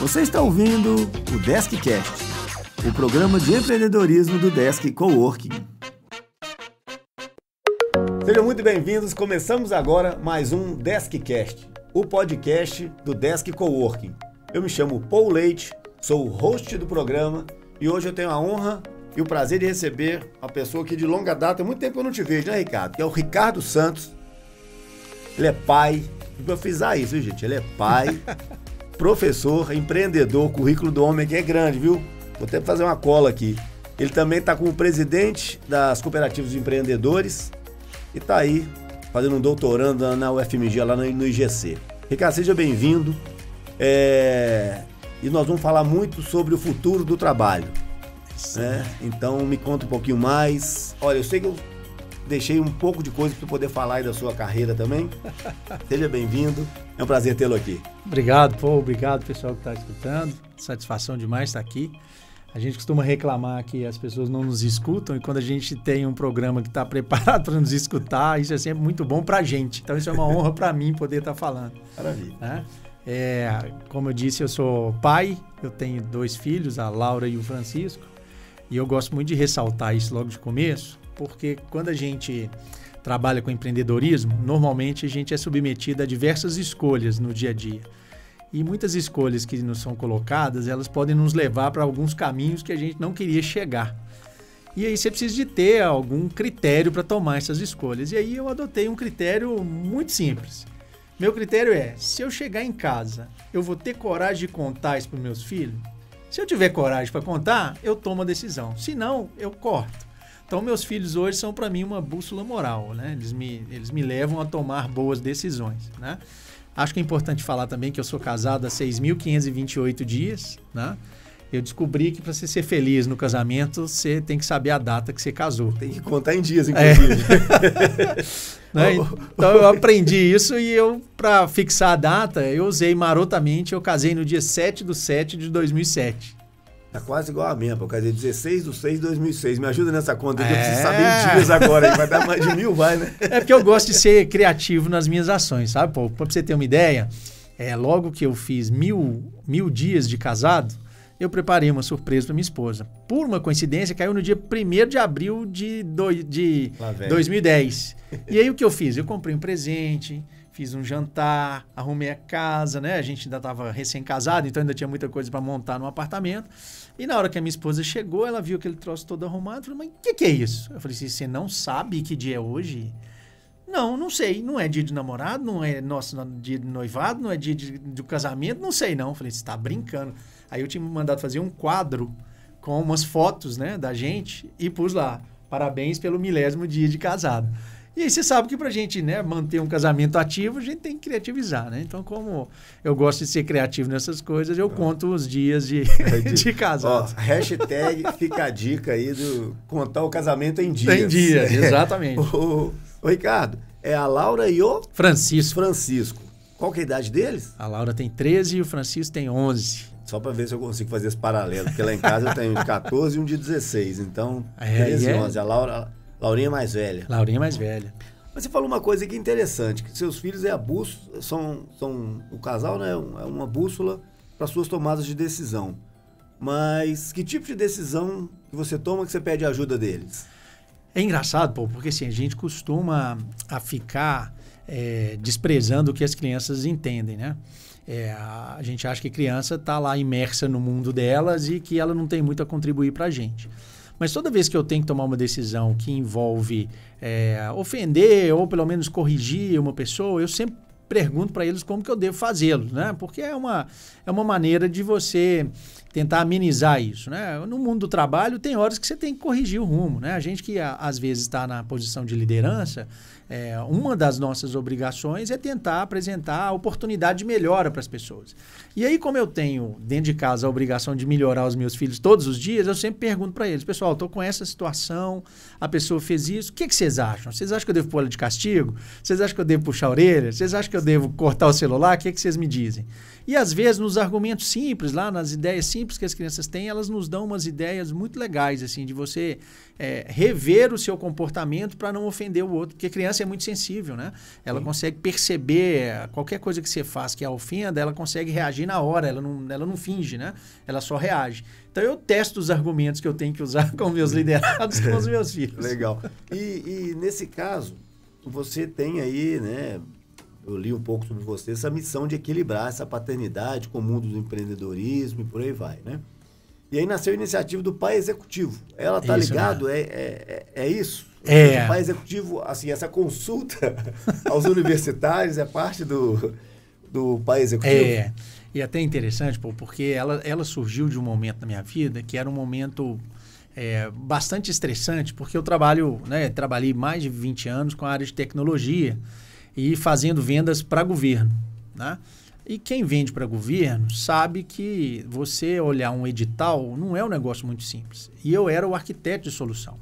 Você está ouvindo o Deskcast, o programa de empreendedorismo do Desk Coworking. Sejam muito bem-vindos, começamos agora mais um Deskcast, o podcast do Desk Coworking. Eu me chamo Paul Leite, sou o host do programa e hoje eu tenho a honra e o prazer de receber uma pessoa que de longa data, há muito tempo que eu não te vejo, né, Ricardo? Que é o Ricardo Santos. Ele é pai, vou frisar isso, viu, gente? Ele é pai, professor, empreendedor, o currículo do homem aqui é grande, viu? Vou até fazer uma cola aqui. Ele também está como presidente das cooperativas de empreendedores e está aí fazendo um doutorando na UFMG, lá no IGC. Ricardo, seja bem-vindo. E nós vamos falar muito sobre o futuro do trabalho. Né? Então, me conta um pouquinho mais. Olha, eu sei que eu deixei um pouco de coisa para poder falar aí da sua carreira também. Seja bem-vindo. É um prazer tê-lo aqui. Obrigado, Paul. Obrigado, pessoal que está escutando. Satisfação demais estar aqui. A gente costuma reclamar que as pessoas não nos escutam e quando a gente tem um programa que está preparado para nos escutar, isso é sempre muito bom para a gente. Então, isso é uma honra para mim poder estar falando. Maravilha. Né? Como eu disse, eu sou pai, eu tenho 2 filhos, a Laura e o Francisco, e eu gosto muito de ressaltar isso logo de começo, porque quando a gente trabalha com empreendedorismo, normalmente a gente é submetido a diversas escolhas no dia a dia. E muitas escolhas que nos são colocadas, elas podem nos levar para alguns caminhos que a gente não queria chegar. E aí você precisa de ter algum critério para tomar essas escolhas. E aí eu adotei um critério muito simples. Meu critério é, se eu chegar em casa, eu vou ter coragem de contar isso para os meus filhos? Se eu tiver coragem para contar, eu tomo a decisão. Se não, eu corto. Então, meus filhos hoje são para mim uma bússola moral, né? Eles me levam a tomar boas decisões, né? Acho que é importante falar também que eu sou casado há 6.528 dias, né? Eu descobri que para você ser feliz no casamento, você tem que saber a data que você casou. Tem que contar em dias, inclusive. Né? Então eu aprendi isso e para fixar a data, eu usei marotamente, eu casei no dia 7/7/2007. Tá quase igual a minha, pô. Quer dizer, 16/6/2006. Me ajuda nessa conta aí, que eu preciso saber em dias agora. Vai dar mais de 1.000, vai, né? É porque eu gosto de ser criativo nas minhas ações, sabe, pô? Pra você ter uma ideia, logo que eu fiz 1.000 dias de casado, eu preparei uma surpresa para minha esposa. Por uma coincidência, caiu no dia 1º de abril de 2010. E aí o que eu fiz? Eu comprei um presente, fiz um jantar, arrumei a casa, né? A gente ainda estava recém-casado, então ainda tinha muita coisa para montar no apartamento. E na hora que a minha esposa chegou, ela viu aquele troço todo arrumado. Falei, mas o que é isso? Eu falei assim, você não sabe que dia é hoje? Não sei. Não é dia de namorado, não é nosso dia de noivado, não é dia de casamento, não sei não. Eu falei, você está brincando. Aí eu tinha mandado fazer um quadro com umas fotos, né, da gente e pus lá, parabéns pelo 1000º dia de casado. E aí você sabe que pra gente, né, manter um casamento ativo, a gente tem que criativizar, né? Então, como eu gosto de ser criativo nessas coisas, eu conto os dias de casado. Hashtag fica a dica aí do contar o casamento em dias. Em dias, exatamente. Ô, Ricardo, é a Laura e o... Francisco. Qual que é a idade deles? A Laura tem 13 e o Francisco tem 11. Só para ver se eu consigo fazer esse paralelo, porque lá em casa eu tenho um de 14 e um de 16, então 13 e 11. A Laurinha é mais velha. Laurinha é mais velha. Mas você falou uma coisa aqui interessante, que seus filhos é a bússola, são o casal, né, é uma bússola para suas tomadas de decisão. Mas que tipo de decisão que você toma que você pede ajuda deles? É engraçado, pô, porque assim, a gente costuma ficar desprezando o que as crianças entendem, né? A gente acha que a criança está lá imersa no mundo delas e que ela não tem muito a contribuir para a gente. Mas toda vez que eu tenho que tomar uma decisão que envolve ofender ou pelo menos corrigir uma pessoa, eu sempre pergunto para eles como que eu devo fazê-lo, né? Porque é uma maneira de você tentar amenizar isso, né? No mundo do trabalho tem horas que você tem que corrigir o rumo, né? A gente que às vezes está na posição de liderança, uma das nossas obrigações é tentar apresentar a oportunidade de melhora para as pessoas. E aí, como eu tenho dentro de casa a obrigação de melhorar os meus filhos todos os dias, eu sempre pergunto para eles, pessoal, estou com essa situação, a pessoa fez isso, o que vocês acham? Vocês acham que eu devo pôr ela de castigo? Vocês acham que eu devo puxar a orelha? Vocês acham que eu devo cortar o celular? O que vocês me dizem? E às vezes nos argumentos simples, lá nas ideias simples que as crianças têm, elas nos dão umas ideias muito legais, assim, de você rever o seu comportamento para não ofender o outro, porque a criança é muito sensível, né? Ela consegue perceber qualquer coisa que você faz que a ofenda, ela consegue reagir na hora, ela não finge, né? Ela só reage. Então eu testo os argumentos que eu tenho que usar com meus liderados com os meus filhos. Legal. E nesse caso, você tem aí, né? Eu li um pouco sobre você, essa missão de equilibrar essa paternidade com o mundo do empreendedorismo e por aí vai, né? E aí nasceu a iniciativa do Pai Executivo. Ela tá ligado? É isso? O Pai Executivo, assim, essa consulta aos universitários é parte do Pai Executivo? E até interessante, porque ela surgiu de um momento na minha vida que era um momento bastante estressante, porque eu trabalhei mais de 20 anos com a área de tecnologia e fazendo vendas para governo, né? E quem vende para governo sabe que você olhar um edital não é um negócio muito simples. E eu era o arquiteto de solução.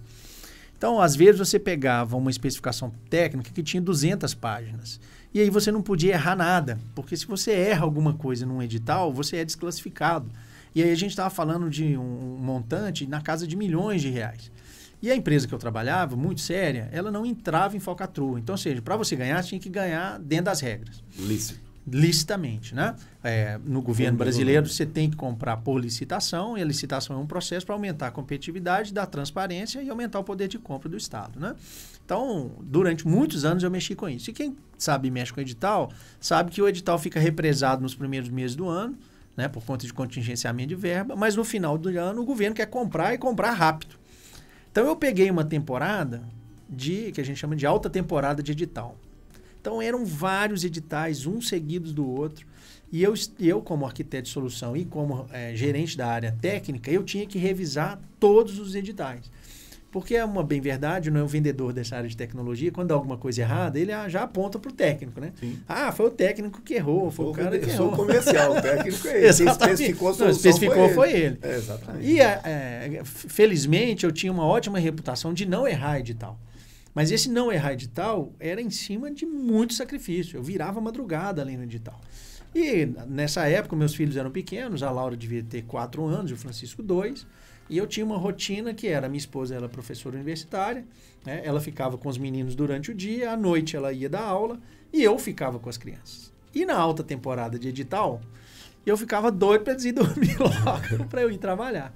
Então, às vezes, você pegava uma especificação técnica que tinha 200 páginas. E aí você não podia errar nada, porque se você erra alguma coisa num edital, você é desclassificado. E aí a gente estava falando de um montante na casa de milhões de reais. E a empresa que eu trabalhava, muito séria, ela não entrava em falcatrua. Então, ou seja, para você ganhar, você tinha que ganhar dentro das regras. Licitamente, né? No governo brasileiro, você tem que comprar por licitação, e a licitação é um processo para aumentar a competitividade, dar transparência e aumentar o poder de compra do Estado, né? Então, durante muitos anos eu mexi com isso. E quem sabe mexe com edital, sabe que o edital fica represado nos primeiros meses do ano, né? Por conta de contingenciamento de verba, mas no final do ano o governo quer comprar e comprar rápido. Então, eu peguei uma temporada que a gente chama de alta temporada de edital. Então, eram vários editais, um seguidos do outro. E eu como arquiteto de solução e como gerente da área técnica, eu tinha que revisar todos os editais. Porque é uma bem verdade, não é um vendedor dessa área de tecnologia, quando dá alguma coisa errada, ele já aponta para o técnico, né? Sim. Foi o técnico que errou, foi o cara que errou. Eu sou comercial, o técnico é ele. Quem especificou a solução foi ele. Exatamente. E, felizmente, eu tinha uma ótima reputação de não errar edital. Mas esse não errar edital era em cima de muito sacrifício. Eu virava madrugada além do edital. E nessa época, meus filhos eram pequenos, a Laura devia ter 4 anos, o Francisco 2. E eu tinha uma rotina que era, minha esposa era professora universitária, né? Ela ficava com os meninos durante o dia, à noite ela ia dar aula e eu ficava com as crianças. E na alta temporada de edital, eu ficava doido para ir dormir logo para eu ir trabalhar.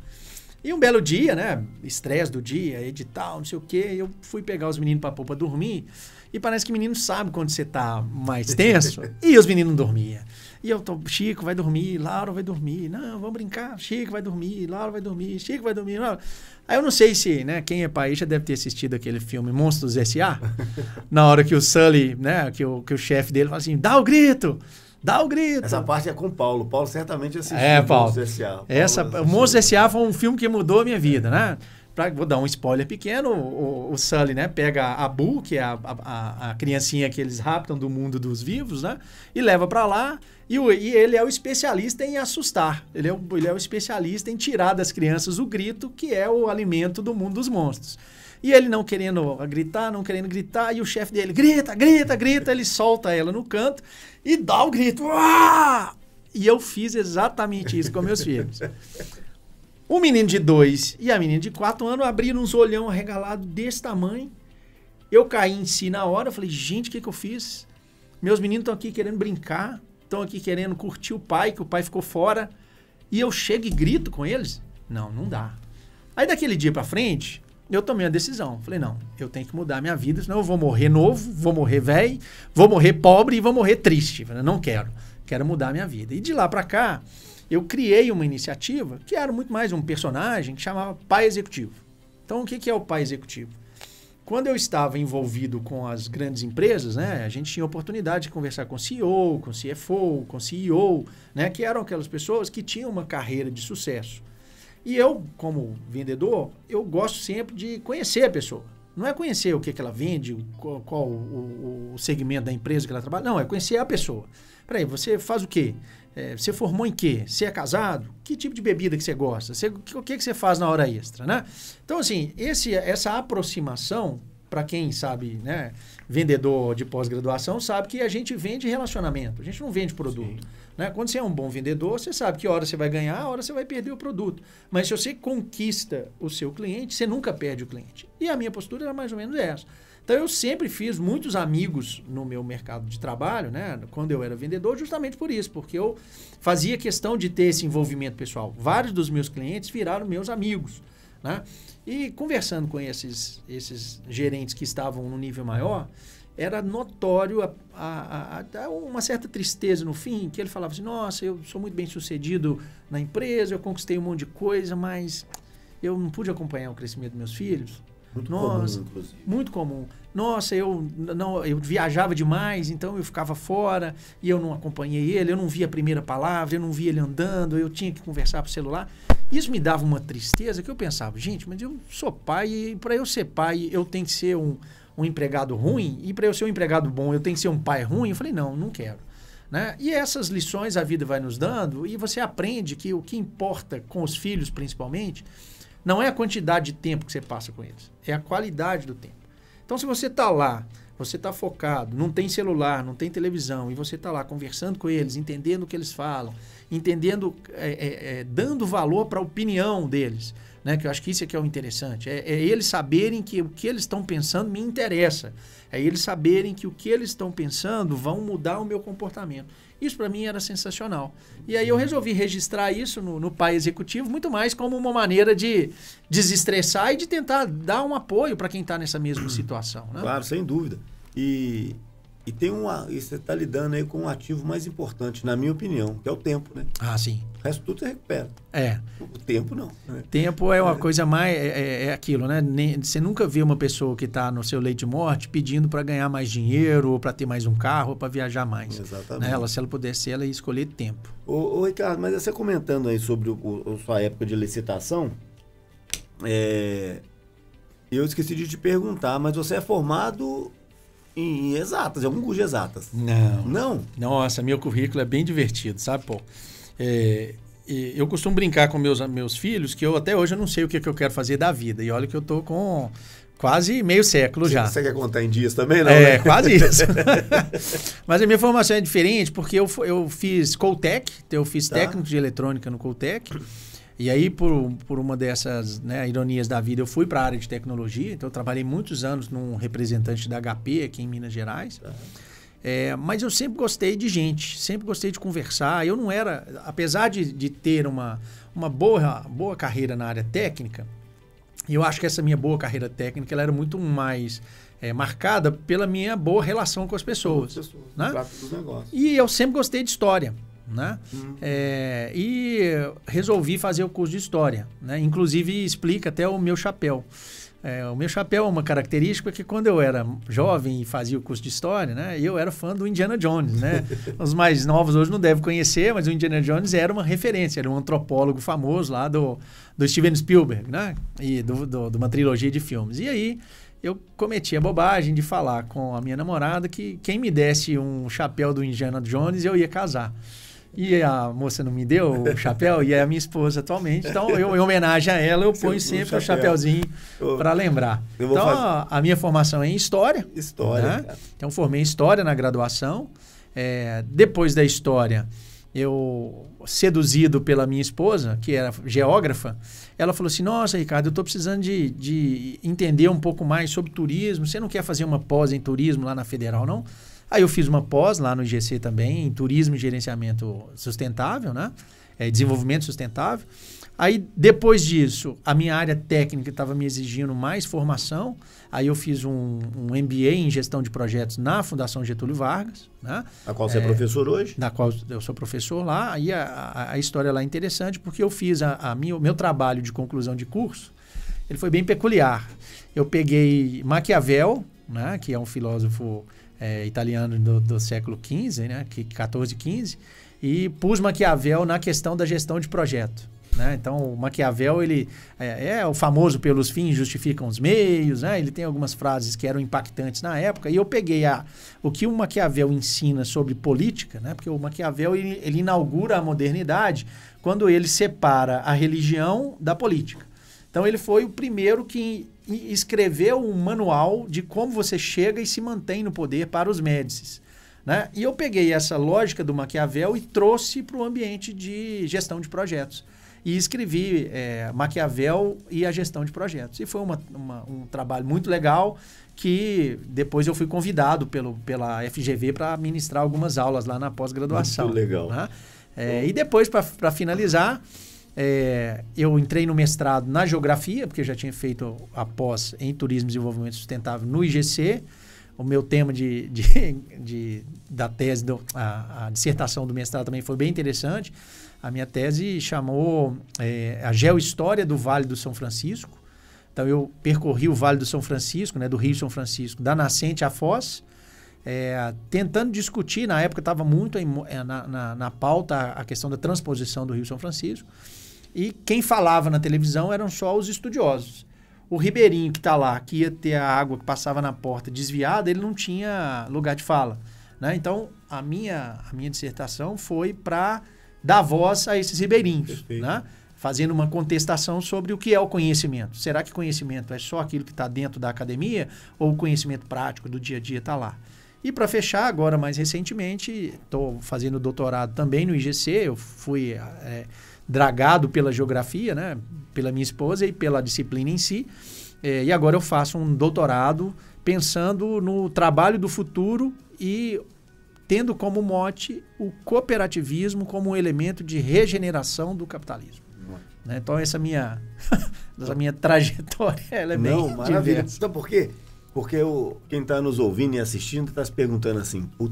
E um belo dia, né? Estresse do dia, edital, não sei o quê. Eu fui pegar os meninos para pôr para dormir. E parece que menino sabe quando você tá mais tenso. E os meninos não dormiam. E eu tô, Chico vai dormir, Laura vai dormir. Não, vamos brincar. Chico vai dormir, Laura vai dormir, Chico vai dormir. Laura. Aí eu não sei se, né? Quem é pai já deve ter assistido aquele filme Monstros S.A. Na hora que o Sully, né? Que o chefe dele fala assim, dá o grito. Dá o grito. Essa parte é com o Paulo. Paulo certamente assistiu Paulo. Monstros S.A. O Monstros S.A. foi um filme que mudou a minha vida, né? Vou dar um spoiler pequeno. O Sully, né? Pega a Boo, que é a criancinha que eles raptam do mundo dos vivos, né? E leva pra lá. E ele é o especialista em assustar. Ele é o especialista em tirar das crianças o grito, que é o alimento do mundo dos monstros. E ele não querendo gritar, e o chefe dele grita, ele solta ela no canto e dá o grito. Uá! E eu fiz exatamente isso com meus filhos. O menino de 2 e a menina de 4 anos abriram uns olhão arregalados desse tamanho. Eu caí em si na hora, falei, gente, o que eu fiz? Meus meninos estão aqui querendo brincar, estão aqui querendo curtir o pai, que o pai ficou fora, e eu chego e grito com eles? Não dá. Aí daquele dia pra frente, eu tomei a decisão. Falei, não, eu tenho que mudar a minha vida, senão eu vou morrer novo, vou morrer velho, vou morrer pobre e vou morrer triste. Falei, não quero mudar a minha vida. E de lá pra cá, eu criei uma iniciativa que era muito mais um personagem que chamava Pai Executivo. Então, o que é o Pai Executivo? Quando eu estava envolvido com as grandes empresas, né, a gente tinha oportunidade de conversar com CEO, com CFO, com CEO, né, que eram aquelas pessoas que tinham uma carreira de sucesso. E eu, como vendedor, eu gosto sempre de conhecer a pessoa. Não é conhecer o que ela vende, qual o segmento da empresa que ela trabalha. Não, é conhecer a pessoa. Peraí, você faz o quê? Você formou em quê? Você é casado? Que tipo de bebida que você gosta? O que você faz na hora extra, né? Então, assim, essa aproximação para quem sabe, né, vendedor de pós-graduação, sabe que a gente vende relacionamento, a gente não vende produto. Né? Quando você é um bom vendedor, você sabe que hora você vai ganhar, a hora você vai perder o produto. Mas se você conquista o seu cliente, você nunca perde o cliente. E a minha postura era mais ou menos essa. Então, eu sempre fiz muitos amigos no meu mercado de trabalho, né, quando eu era vendedor, justamente por isso, porque eu fazia questão de ter esse envolvimento pessoal. Vários dos meus clientes viraram meus amigos. Né? E conversando com esses gerentes que estavam no nível maior, era notório uma certa tristeza no fim, que ele falava assim, nossa, eu sou muito bem sucedido na empresa, eu conquistei um monte de coisa, mas eu não pude acompanhar o crescimento dos meus filhos. Muito Nossa, comum, inclusive. Muito comum. Nossa, eu viajava demais, então eu ficava fora e eu não acompanhei ele, eu não via a primeira palavra, eu não via ele andando, eu tinha que conversar por celular. Isso me dava uma tristeza que eu pensava, gente, mas eu sou pai e para eu ser pai eu tenho que ser um empregado ruim e para eu ser um empregado bom eu tenho que ser um pai ruim. Eu falei, não quero. Né? E essas lições a vida vai nos dando e você aprende que o que importa com os filhos principalmente não é a quantidade de tempo que você passa com eles, é a qualidade do tempo. Então, se você está lá, você está focado, não tem celular, não tem televisão, e você está lá conversando com eles, entendendo o que eles falam, entendendo, dando valor para a opinião deles, né? Que eu acho que isso é que é o interessante. É eles saberem que o que eles estão pensando me interessa. É eles saberem que o que eles estão pensando vão mudar o meu comportamento. Isso para mim era sensacional. E aí eu resolvi registrar isso no Pai Executivo, muito mais como uma maneira de desestressar e de tentar dar um apoio para quem está nessa mesma situação. Né? Claro, sem dúvida. E você está lidando aí com um ativo mais importante, na minha opinião, que é o tempo, né? Ah, sim. O resto tudo você recupera. O tempo não. Né? Tempo é uma coisa mais... É aquilo, né? Você nunca vê uma pessoa que está no seu leito de morte pedindo para ganhar mais dinheiro, ou para ter mais um carro, ou para viajar mais. Exatamente. Né? Se ela pudesse, ela ia escolher tempo. Ô Ricardo, mas você comentando aí sobre sua época de licitação, eu esqueci de te perguntar, mas você é formado em exatas, é um curso de exatas. Não? Nossa, meu currículo é bem divertido, sabe, pô? Eu costumo brincar com meus filhos que até hoje eu não sei o que eu quero fazer da vida. E olha que eu tô com quase meio século já. Você quer contar em dias também, não? Quase isso. Mas a minha formação é diferente porque eu fiz Coltec, eu fiz técnico de eletrônica no Coltec. E aí, por uma dessas, né, ironias da vida, eu fui para a área de tecnologia. Então, eu trabalhei muitos anos num representante da HP aqui em Minas Gerais. Mas eu sempre gostei de gente, sempre gostei de conversar. Eu não era, apesar de ter uma boa carreira na área técnica, eu acho que essa minha boa carreira técnica ela era muito mais marcada pela minha boa relação com as pessoas. Né? E eu sempre gostei de história. Né? E resolvi fazer o curso de História. Né? Inclusive, explica até o meu chapéu. O meu chapéu é uma característica que quando eu era jovem e fazia o curso de História, né, eu era fã do Indiana Jones. Né? Os mais novos hoje não devem conhecer, mas o Indiana Jones era uma referência, era um antropólogo famoso lá do Steven Spielberg, né? E de uma trilogia de filmes. E aí eu cometi a bobagem de falar com a minha namorada que quem me desse um chapéu do Indiana Jones eu ia casar. E a moça não me deu o chapéu, e é a minha esposa atualmente. Então, em homenagem a ela, eu ponho sempre o chapéuzinho para lembrar. Então, a minha formação é em História. Né? Então, formei em História na graduação. Depois da História, eu, seduzido pela minha esposa, que era geógrafa, ela falou assim, nossa, Ricardo, eu estou precisando de entender um pouco mais sobre turismo. Você não quer fazer uma pós em turismo lá na Federal, não? Aí eu fiz uma pós lá no IGC também, em Turismo e Gerenciamento Sustentável, né? Desenvolvimento Sustentável. Aí, depois disso, a minha área técnica estava me exigindo mais formação. Aí eu fiz um MBA em Gestão de Projetos na Fundação Getúlio Vargas. Né? Na qual você é professor hoje? Na qual eu sou professor lá. Aí a história lá é interessante porque eu fiz o meu trabalho de conclusão de curso. Ele foi bem peculiar. Eu peguei Maquiavel, né? Que é um filósofo italiano do século XV, né? 14, 15, e pus Maquiavel na questão da gestão de projeto. Né? Então, o Maquiavel ele é o famoso pelos fins justificam os meios, né? Ele tem algumas frases que eram impactantes na época, e eu peguei o que o Maquiavel ensina sobre política, né? Porque o Maquiavel ele inaugura a modernidade quando ele separa a religião da política. Então, ele foi o primeiro que escreveu um manual de como você chega e se mantém no poder para os Médicis. Né? E eu peguei essa lógica do Maquiavel e trouxe para o ambiente de gestão de projetos. E escrevi Maquiavel e a gestão de projetos. E foi um trabalho muito legal que depois eu fui convidado pela FGV para ministrar algumas aulas lá na pós-graduação. Muito legal. Né? E depois, para finalizar, eu entrei no mestrado na geografia, porque eu já tinha feito a pós em Turismo e Desenvolvimento Sustentável no IGC. O meu tema da tese, a dissertação do mestrado também foi bem interessante. A minha tese chamou a geohistória do Vale do São Francisco. Então, eu percorri o Vale do São Francisco, né, do Rio São Francisco, da nascente à foz, tentando discutir. Na época estava muito na pauta a questão da transposição do Rio São Francisco. E quem falava na televisão eram só os estudiosos. O ribeirinho que está lá, que ia ter a água que passava na porta desviada, ele não tinha lugar de fala. Né? Então, a minha dissertação foi para dar voz a esses ribeirinhos, né? Fazendo uma contestação sobre o que é o conhecimento. Será que conhecimento é só aquilo que está dentro da academia ou o conhecimento prático do dia a dia está lá? E para fechar, agora mais recentemente, estou fazendo doutorado também no IGC, eu fui dragado pela geografia, né? Pela minha esposa e pela disciplina em si. E agora eu faço um doutorado pensando no trabalho do futuro e tendo como mote o cooperativismo como um elemento de regeneração do capitalismo. Né? Então, essa minha trajetória ela é bem maravilha. diversa. Então, por quê? Porque quem está nos ouvindo e assistindo está se perguntando assim, o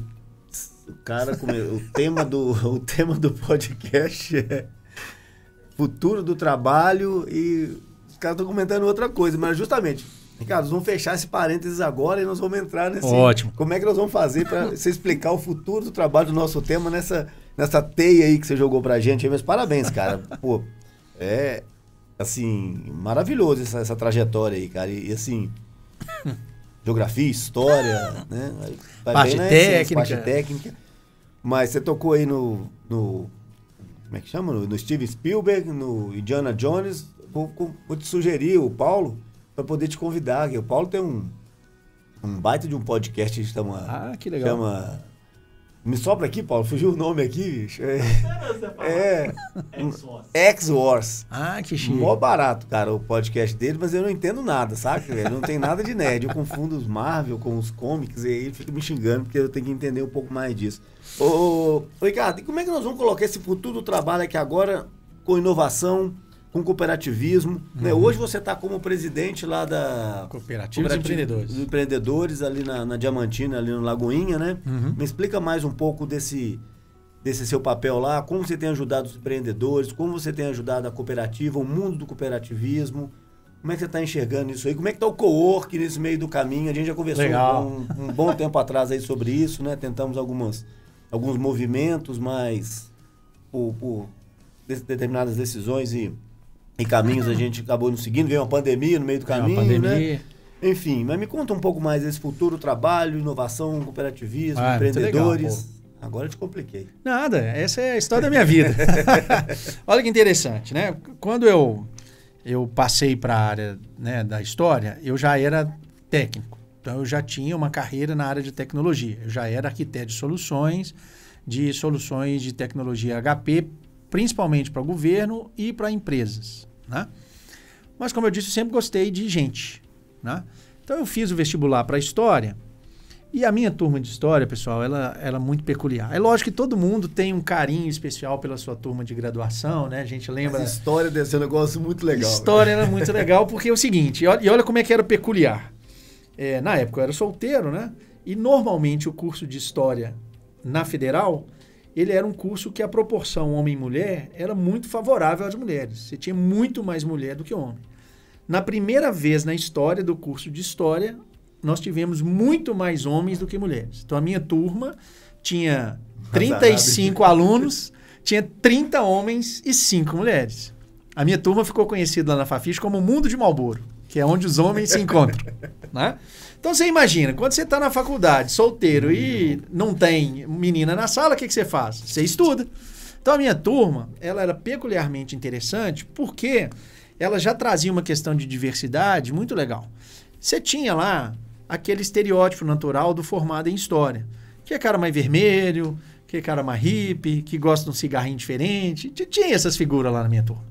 cara, o tema do podcast é futuro do trabalho e os caras estão comentando outra coisa, mas justamente, Ricardo, nós vamos fechar esse parênteses agora e nós vamos entrar nesse... Ótimo. Como é que nós vamos fazer para você explicar o futuro do trabalho do nosso tema nessa teia aí que você jogou pra gente. Mas parabéns, cara. Pô, assim, maravilhoso essa trajetória aí, cara. E assim, geografia, história, né? Parte técnica. Mas você tocou aí no como é que chama? No Steven Spielberg, no Indiana Jones. Vou te sugerir o Paulo para poder te convidar. O Paulo tem um baita de um podcast que chama... que legal. Me sopra aqui, Paulo. Fugiu o nome aqui, bicho. X-Wars. Que chique. Mó barato, cara, o podcast dele, mas eu não entendo nada, saca? Não tem nada de nerd. Eu confundo os Marvel com os comics e aí ele fica me xingando porque eu tenho que entender um pouco mais disso. Ô, Ricardo, e como é que nós vamos colocar esse futuro do trabalho aqui agora com inovação, com cooperativismo? Né? Hoje você está como presidente lá da... Cooperativa dos Empreendedores, ali na Diamantina, ali no Lagoinha, né? Me explica mais um pouco desse seu papel lá, como você tem ajudado os empreendedores, como você tem ajudado a cooperativa, o mundo do cooperativismo. Como é que você está enxergando isso aí? Como é que está o co-work nesse meio do caminho? A gente já conversou um bom tempo atrás aí sobre isso, né? Tentamos alguns movimentos, mas por determinadas decisões e caminhos a gente acabou não seguindo. Veio uma pandemia no meio do caminho, né? Enfim, mas me conta um pouco mais desse futuro trabalho, inovação, cooperativismo, empreendedores. Legal, agora eu te compliquei. Nada, essa é a história da minha vida. Olha que interessante, né? Quando eu passei para a área, né, da história, eu já era técnico. Então, eu já tinha uma carreira na área de tecnologia. Eu já era arquiteto de soluções de tecnologia HP, principalmente para o governo e para empresas. Né? Mas, como eu disse, eu sempre gostei de gente. Né? Então, eu fiz o vestibular para História. E a minha turma de História, pessoal, ela é muito peculiar. É lógico que todo mundo tem um carinho especial pela sua turma de graduação, né? A gente lembra... Mas História deve ser um negócio muito legal. História era muito legal porque é o seguinte, e olha como é que era peculiar. Na época eu era solteiro, né? E normalmente o curso de História na Federal, ele era um curso que a proporção homem e mulher era muito favorável às mulheres. Você tinha muito mais mulher do que homem. Na primeira vez na história do curso de História, nós tivemos muito mais homens do que mulheres. Então, a minha turma tinha 35 alunos, tinha 30 homens e 5 mulheres. A minha turma ficou conhecida lá na Fafiche como o Mundo de Marlboro, que é onde os homens se encontram. Né? Então, você imagina, quando você está na faculdade, solteiro e não tem menina na sala, o que você faz? Você estuda. Então, a minha turma, ela era peculiarmente interessante porque ela já trazia uma questão de diversidade muito legal. Você tinha lá aquele estereótipo natural do formado em história, que é cara mais vermelho, que é cara mais hippie, que gosta de um cigarrinho diferente. Tinha essas figuras lá na minha turma.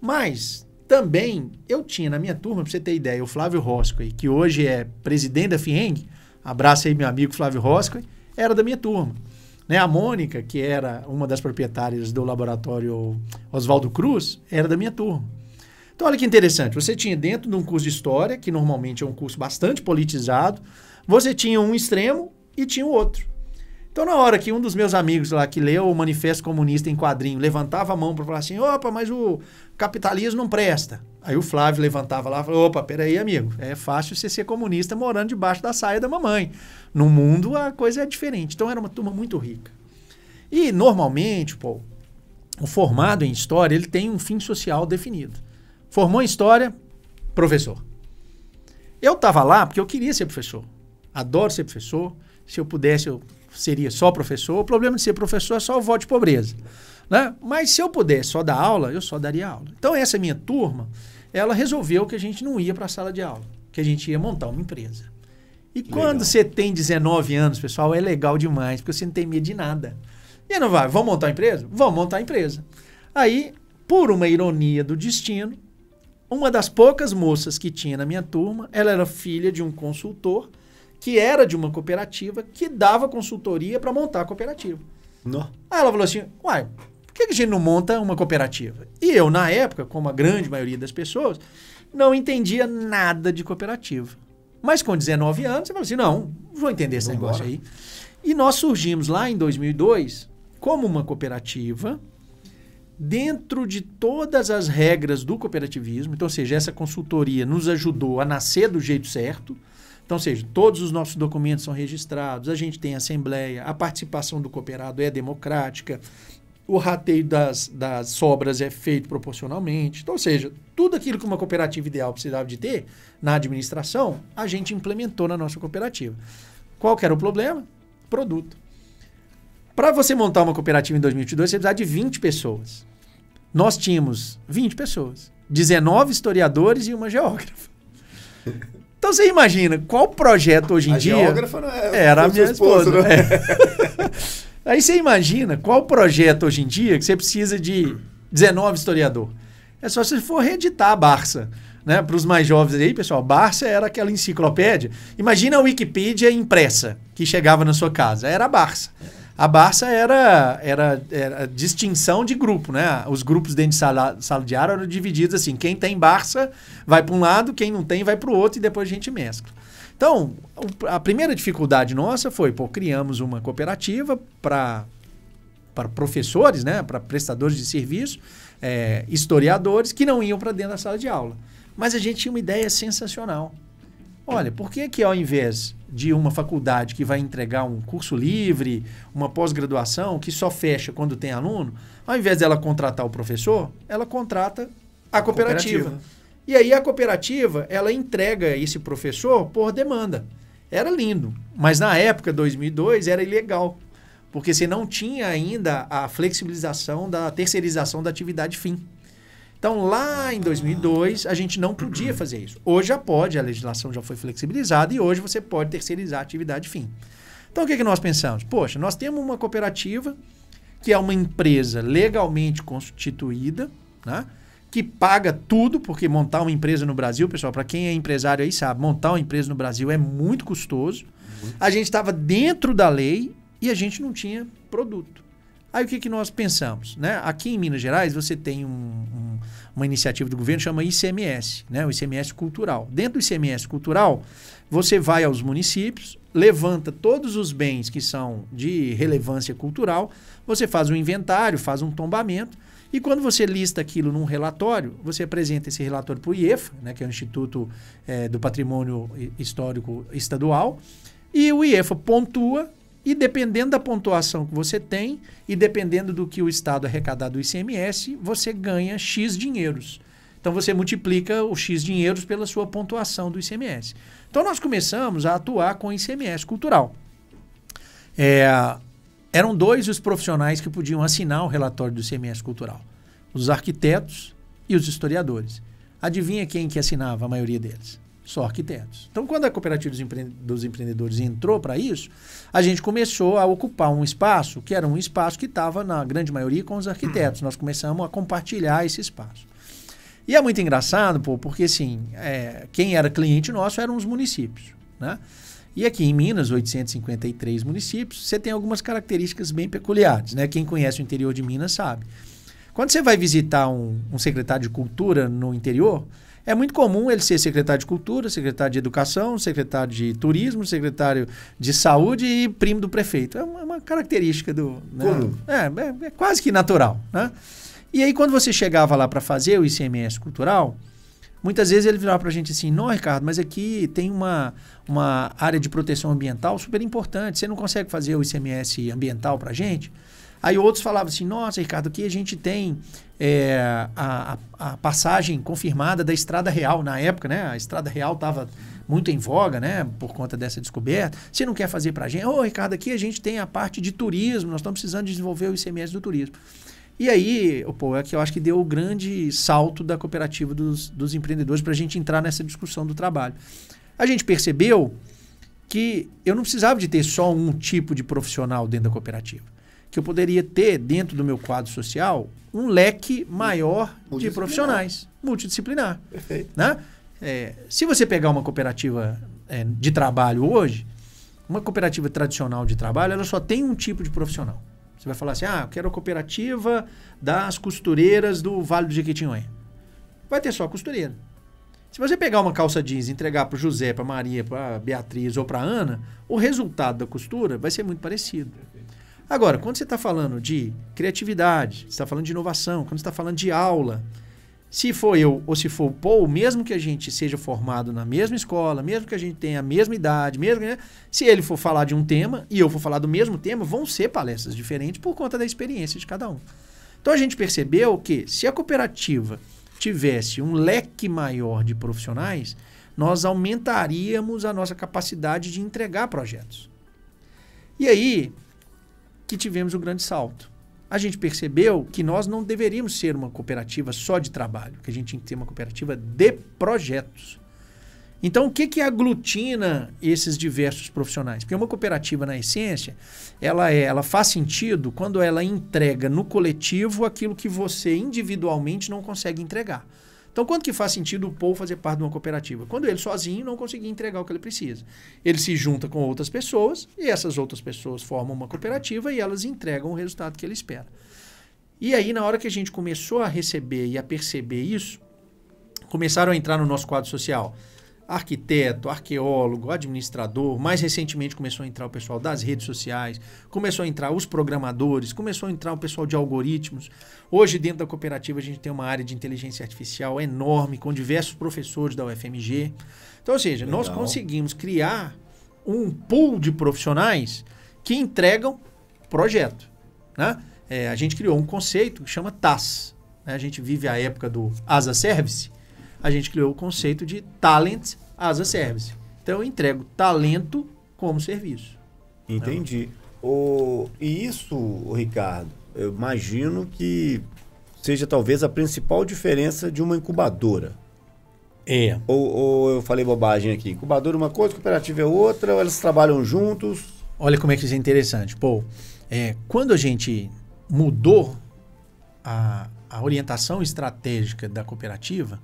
Mas também eu tinha na minha turma, para você ter ideia, o Flávio Roscoe, que hoje é presidente da FIENG, abraço aí meu amigo Flávio Roscoe, era da minha turma. Né? A Mônica, que era uma das proprietárias do laboratório Oswaldo Cruz, era da minha turma. Então olha que interessante, você tinha dentro de um curso de História, que normalmente é um curso bastante politizado, você tinha um extremo e tinha o outro. Então, na hora que um dos meus amigos lá que leu o Manifesto Comunista em quadrinho levantava a mão para falar assim, opa, mas o capitalismo não presta. Aí o Flávio levantava lá e falou, opa, peraí, amigo, é fácil você ser comunista morando debaixo da saia da mamãe. No mundo a coisa é diferente. Então era uma turma muito rica. E normalmente, pô, o formado em História, ele tem um fim social definido. Formou em História, professor. Eu estava lá porque eu queria ser professor. Adoro ser professor. Se eu pudesse, eu seria só professor. O problema de ser professor é só o voto de pobreza. Né? Mas se eu pudesse só dar aula, eu só daria aula. Então essa minha turma, ela resolveu que a gente não ia para a sala de aula, que a gente ia montar uma empresa. E quando você tem 19 anos, pessoal, é legal demais, porque você não tem medo de nada. E não vai, vamos montar uma empresa? Vamos montar uma empresa. Aí, por uma ironia do destino, uma das poucas moças que tinha na minha turma, ela era filha de um consultor que era de uma cooperativa que dava consultoria para montar a cooperativa. Não. Aí ela falou assim, uai, por que a gente não monta uma cooperativa? E eu, na época, como a grande maioria das pessoas, não entendia nada de cooperativa. Mas com 19 anos, você falou assim, não, vou entender esse negócio aí. E nós surgimos lá em 2002 como uma cooperativa dentro de todas as regras do cooperativismo. Então, ou seja, essa consultoria nos ajudou a nascer do jeito certo. Então, ou seja, todos os nossos documentos são registrados, a gente tem assembleia, a participação do cooperado é democrática, o rateio das sobras é feito proporcionalmente. Então, ou seja, tudo aquilo que uma cooperativa ideal precisava de ter na administração, a gente implementou na nossa cooperativa. Qual que era o problema? Produto. Para você montar uma cooperativa em 2022, você precisava de 20 pessoas. Nós tínhamos 20 pessoas, 19 historiadores e uma geógrafa. Então você imagina, qual projeto hoje em dia... A geógrafa não era a minha esposa. Né? Aí você imagina qual projeto hoje em dia que você precisa de 19 historiadores. É só se for reeditar a Barça. Né? Para os mais jovens aí, pessoal, Barça era aquela enciclopédia. Imagina a Wikipédia impressa que chegava na sua casa. Era a Barça. A Barça era distinção de grupo, né? Os grupos dentro de sala de aula eram divididos assim. Quem tem Barça vai para um lado, quem não tem vai para o outro e depois a gente mescla. Então, a primeira dificuldade nossa foi, criamos uma cooperativa para professores, né? Para prestadores de serviço, historiadores que não iam para dentro da sala de aula. Mas a gente tinha uma ideia sensacional. Olha, por que ao invés de uma faculdade que vai entregar um curso livre, uma pós-graduação que só fecha quando tem aluno, ao invés dela contratar o professor, ela contrata a cooperativa. E aí a cooperativa, ela entrega esse professor por demanda. Era lindo, mas na época, 2002, era ilegal, porque você não tinha ainda a flexibilização da terceirização da atividade fim. Então, lá em 2002, a gente não podia fazer isso. Hoje já pode, a legislação já foi flexibilizada e hoje você pode terceirizar a atividade fim. Então, o que nós pensamos? Poxa, nós temos uma cooperativa que é uma empresa legalmente constituída, né, que paga tudo, porque montar uma empresa no Brasil, pessoal, para quem é empresário aí sabe, montar uma empresa no Brasil é muito custoso. A gente estava dentro da lei e a gente não tinha produto. Aí o que nós pensamos? Né? Aqui em Minas Gerais você tem uma iniciativa do governo que chama ICMS, né? O ICMS cultural. Dentro do ICMS cultural, você vai aos municípios, levanta todos os bens que são de relevância cultural, você faz um inventário, faz um tombamento, e quando você lista aquilo num relatório, você apresenta esse relatório para o IEFA, né? Que é o Instituto do Patrimônio Histórico Estadual, e o IEFA pontua. E dependendo da pontuação que você tem e dependendo do que o Estado arrecadar do ICMS, você ganha X dinheiros. Então, você multiplica o X dinheiros pela sua pontuação do ICMS. Então, nós começamos a atuar com o ICMS cultural. Eram 2 os profissionais que podiam assinar o relatório do ICMS cultural. Os arquitetos e os historiadores. Adivinha quem que assinava a maioria deles? Só arquitetos. Então, quando a Cooperativa dos Empreendedores entrou para isso, a gente começou a ocupar um espaço que era um espaço que estava, na grande maioria, com os arquitetos. Nós começamos a compartilhar esse espaço. E é muito engraçado, porque assim, quem era cliente nosso eram os municípios, né? E aqui em Minas, 853 municípios, você tem algumas características bem peculiares, né? Quem conhece o interior de Minas sabe. Quando você vai visitar um secretário de cultura no interior, é muito comum ele ser secretário de cultura, secretário de educação, secretário de turismo, secretário de saúde e primo do prefeito. É uma característica do... Né? É quase que natural, né? E aí, quando você chegava lá para fazer o ICMS cultural, muitas vezes ele virava para a gente assim, não, Ricardo, mas aqui tem uma área de proteção ambiental super importante, você não consegue fazer o ICMS ambiental para a gente? Aí outros falavam assim, nossa, Ricardo, aqui a gente tem a passagem confirmada da Estrada Real na época, né? A Estrada Real estava muito em voga, né? Por conta dessa descoberta. Você não quer fazer para a gente? Ô, Ricardo, aqui a gente tem a parte de turismo, nós estamos precisando desenvolver o ICMS do turismo. E aí, é que eu acho que deu o grande salto da Cooperativa dos Empreendedores para a gente entrar nessa discussão do trabalho. A gente percebeu que eu não precisava de ter só um tipo de profissional dentro da cooperativa. Que eu poderia ter, dentro do meu quadro social, um leque maior de profissionais, multidisciplinar. Perfeito. Né? Se você pegar uma cooperativa de trabalho hoje, uma cooperativa tradicional de trabalho, ela só tem um tipo de profissional. Você vai falar assim, eu quero a cooperativa das costureiras do Vale do Jequitinhonha. Vai ter só costureira. Se você pegar uma calça jeans e entregar para o José, para a Maria, para a Beatriz ou para a Ana, o resultado da costura vai ser muito parecido. Agora, quando você está falando de criatividade, você está falando de inovação, quando você está falando de aula, se for eu ou se for o Paul, mesmo que a gente seja formado na mesma escola, mesmo que a gente tenha a mesma idade, se ele for falar de um tema e eu for falar do mesmo tema, vão ser palestras diferentes por conta da experiência de cada um. Então a gente percebeu que se a cooperativa tivesse um leque maior de profissionais, nós aumentaríamos a nossa capacidade de entregar projetos. E aí que tivemos o grande salto. A gente percebeu que nós não deveríamos ser uma cooperativa só de trabalho, que a gente tinha que ter uma cooperativa de projetos. Então, o que aglutina esses diversos profissionais? Porque uma cooperativa, na essência, ela faz sentido quando ela entrega no coletivo aquilo que você individualmente não consegue entregar. Então, quando que faz sentido o Paul fazer parte de uma cooperativa? Quando ele sozinho não conseguir entregar o que ele precisa. Ele se junta com outras pessoas e essas outras pessoas formam uma cooperativa e elas entregam o resultado que ele espera. E aí, na hora que a gente começou a receber e a perceber isso, começaram a entrar no nosso quadro social arquiteto, arqueólogo, administrador, mais recentemente começou a entrar o pessoal das redes sociais, começou a entrar os programadores, começou a entrar o pessoal de algoritmos. Hoje, dentro da cooperativa, a gente tem uma área de inteligência artificial enorme, com diversos professores da UFMG. Então, ou seja, nós conseguimos criar um pool de profissionais que entregam projeto, né? A gente criou um conceito que chama TAS. Né? A gente vive a época do as a Service. A gente criou o conceito de Talent as a Service. Então, eu entrego talento como serviço. Entendi. E isso, Ricardo, eu imagino que seja talvez a principal diferença de uma incubadora. Ou eu falei bobagem aqui? Incubadora é uma coisa, cooperativa é outra, ou elas trabalham juntos? Olha como é que isso é interessante. Quando a gente mudou a orientação estratégica da cooperativa,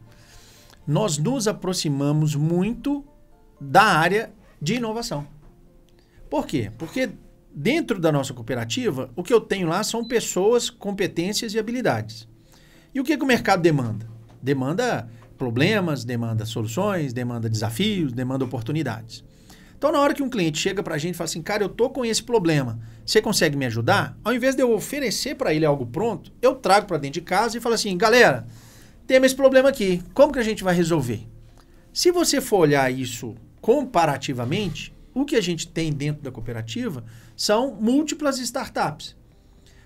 nós nos aproximamos muito da área de inovação. Por quê? Porque dentro da nossa cooperativa, o que eu tenho lá são pessoas, competências e habilidades. E o que o mercado demanda? Demanda problemas, demanda soluções, demanda desafios, demanda oportunidades. Então, na hora que um cliente chega para a gente e fala assim, cara, eu tô com esse problema, você consegue me ajudar? Ao invés de eu oferecer para ele algo pronto, eu trago para dentro de casa e falo assim, galera, temos esse problema aqui, como que a gente vai resolver? Se você for olhar isso comparativamente, o que a gente tem dentro da cooperativa são múltiplas startups.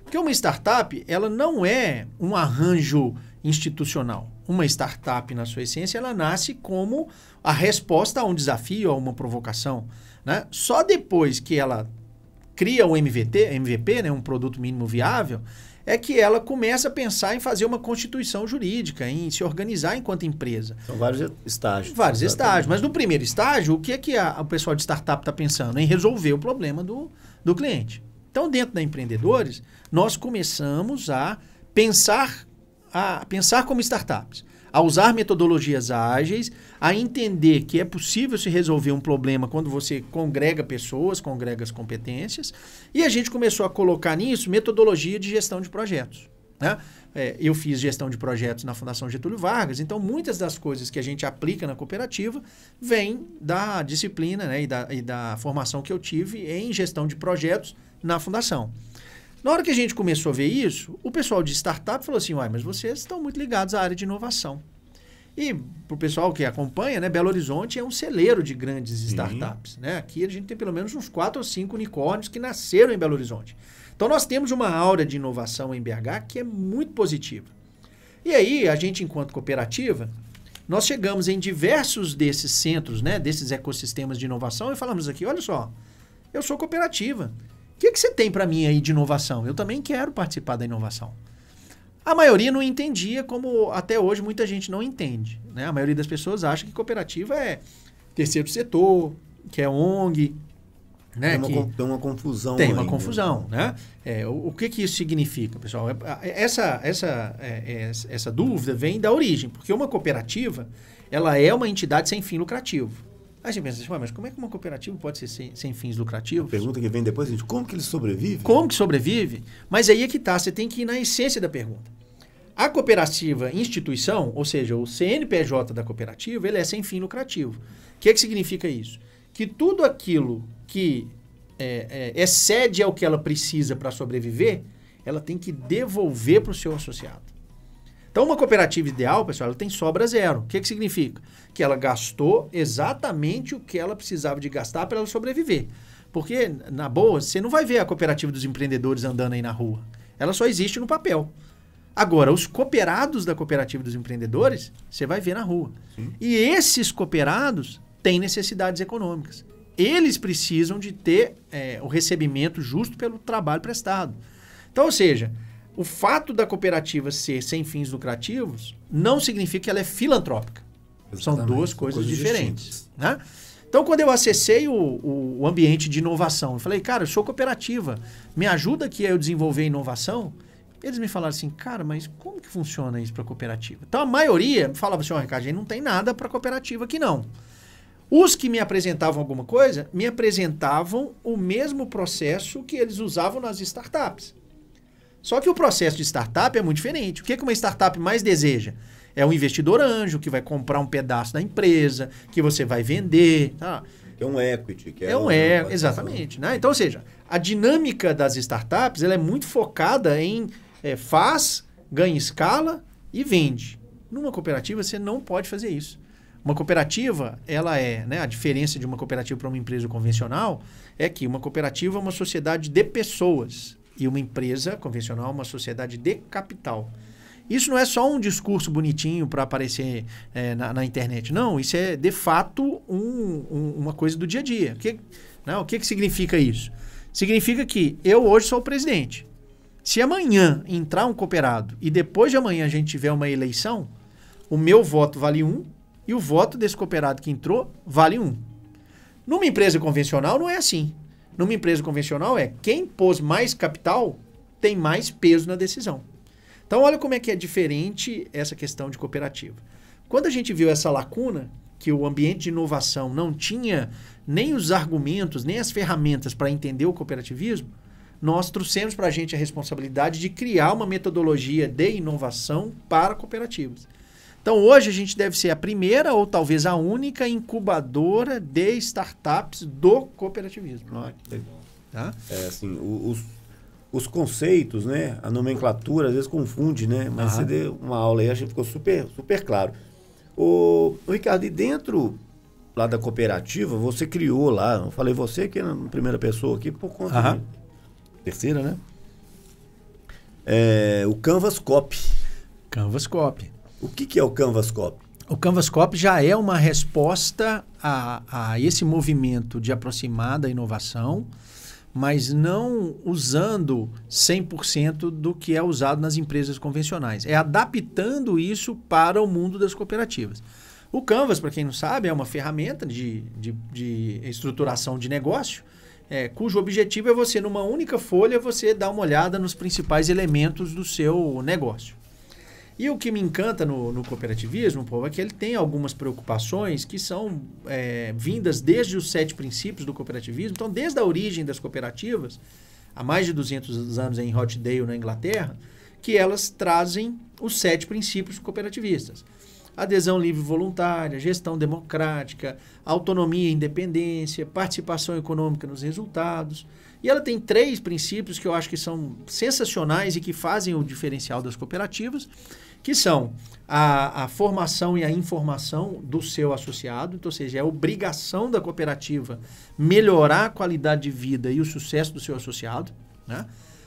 Porque uma startup, ela não é um arranjo institucional. Uma startup, na sua essência, ela nasce como a resposta a um desafio, a uma provocação, né? Só depois que ela cria o MVP, né, um produto mínimo viável, é que ela começa a pensar em fazer uma constituição jurídica, em se organizar enquanto empresa. São vários estágios. Vários estágios. Mas no primeiro estágio, o que o pessoal de startup está pensando? Em resolver o problema do cliente. Então, dentro da Empreendedores, nós começamos a pensar como startups, a usar metodologias ágeis, a entender que é possível se resolver um problema quando você congrega pessoas, congrega as competências, e a gente começou a colocar nisso metodologia de gestão de projetos, né? Eu fiz gestão de projetos na Fundação Getúlio Vargas, então muitas das coisas que a gente aplica na cooperativa vêm da disciplina, né, e da formação que eu tive em gestão de projetos na Fundação. Na hora que a gente começou a ver isso, o pessoal de startup falou assim, mas vocês estão muito ligados à área de inovação. E para o pessoal que acompanha, né, Belo Horizonte é um celeiro de grandes startups. Né? Aqui a gente tem pelo menos uns 4 ou 5 unicórnios que nasceram em Belo Horizonte. Então nós temos uma aura de inovação em BH que é muito positiva. E aí a gente, enquanto cooperativa, nós chegamos em diversos desses centros, né, desses ecossistemas de inovação e falamos aqui, olha só, eu sou cooperativa. O que você tem para mim aí de inovação? Eu também quero participar da inovação. A maioria não entendia, como até hoje muita gente não entende. Né? A maioria das pessoas acha que cooperativa é terceiro setor, que é ONG. Né? Tem uma confusão. Tem uma confusão. Né? O que isso significa, pessoal? Essa dúvida vem da origem, porque uma cooperativa ela é uma entidade sem fim lucrativo. Aí você pensa assim, mas como é que uma cooperativa pode ser sem fins lucrativos? Pergunta que vem depois, gente, como que ele sobrevive? Como que sobrevive? Mas aí é que tá, você tem que ir na essência da pergunta. A cooperativa instituição, ou seja, o CNPJ da cooperativa, ele é sem fim lucrativo. O que significa isso? Que tudo aquilo que excede ao que ela precisa para sobreviver, ela tem que devolver para o seu associado. Então, uma cooperativa ideal, pessoal, ela tem sobra zero. O que significa? Que ela gastou exatamente o que ela precisava de gastar para ela sobreviver. Porque, na boa, você não vai ver a cooperativa dos empreendedores andando aí na rua. Ela só existe no papel. Agora, os cooperados da cooperativa dos empreendedores, você vai ver na rua. Sim. E esses cooperados têm necessidades econômicas. Eles precisam de ter o recebimento justo pelo trabalho prestado. Então, ou seja, o fato da cooperativa ser sem fins lucrativos não significa que ela é filantrópica. Exatamente. São duas coisas diferentes. Né? Então, quando eu acessei o ambiente de inovação, eu falei, cara, eu sou cooperativa, me ajuda aqui a eu desenvolver inovação? Eles me falaram assim, cara, mas como que funciona isso para cooperativa? Então, a maioria falava assim, Ricardo, a gente não tem nada para cooperativa aqui não. Os que me apresentavam alguma coisa, me apresentavam o mesmo processo que eles usavam nas startups. Só que o processo de startup é muito diferente. O que uma startup mais deseja? É um investidor anjo que vai comprar um pedaço da empresa, que você vai vender. Tá? É um equity. Exatamente. Né? Então, ou seja, a dinâmica das startups ela é muito focada em faz, ganha escala e vende. Numa cooperativa, você não pode fazer isso. Uma cooperativa, ela né, a diferença de uma cooperativa para uma empresa convencional é que uma cooperativa é uma sociedade de pessoas. E uma empresa convencional é uma sociedade de capital. Isso não é só um discurso bonitinho para aparecer na internet. Não, isso é, de fato, uma coisa do dia a dia. O que significa isso? Significa que eu hoje sou o presidente. Se amanhã entrar um cooperado e depois de amanhã a gente tiver uma eleição, o meu voto vale 1 e o voto desse cooperado que entrou vale 1. Numa empresa convencional não é assim. Numa empresa convencional quem pôs mais capital tem mais peso na decisão. Então olha como é que é diferente essa questão de cooperativa. Quando a gente viu essa lacuna, que o ambiente de inovação não tinha nem os argumentos, nem as ferramentas para entender o cooperativismo, nós trouxemos para a gente a responsabilidade de criar uma metodologia de inovação para cooperativas. Então, hoje a gente deve ser a primeira ou talvez a única incubadora de startups do cooperativismo. Que legal. Tá? Assim, os conceitos, né? A nomenclatura às vezes confunde, né? Mas você deu uma aula aí, acho que ficou super, super claro. O Ricardo, e dentro lá da cooperativa, você criou lá, eu falei você que é na primeira pessoa aqui, por conta de terceira, né? O Canvas Copy. Canvas Copy. O que é o Canvas Copy? O Canvas Copy já é uma resposta a esse movimento de aproximar da inovação mas não usando 100% do que é usado nas empresas convencionais. É adaptando isso para o mundo das cooperativas. O Canvas, para quem não sabe, é uma ferramenta de estruturação de negócio, cujo objetivo é você, numa única folha, você dar uma olhada nos principais elementos do seu negócio. E o que me encanta no cooperativismo, povo, é que ele tem algumas preocupações que são vindas desde os 7 princípios do cooperativismo. Então, desde a origem das cooperativas, há mais de 200 anos em Rochdale, na Inglaterra, que elas trazem os 7 princípios cooperativistas. Adesão livre e voluntária, gestão democrática, autonomia e independência, participação econômica nos resultados. E ela tem 3 princípios que eu acho que são sensacionais e que fazem o diferencial das cooperativas, que são a formação e a informação do seu associado, então, ou seja, é a obrigação da cooperativa melhorar a qualidade de vida e o sucesso do seu associado, né?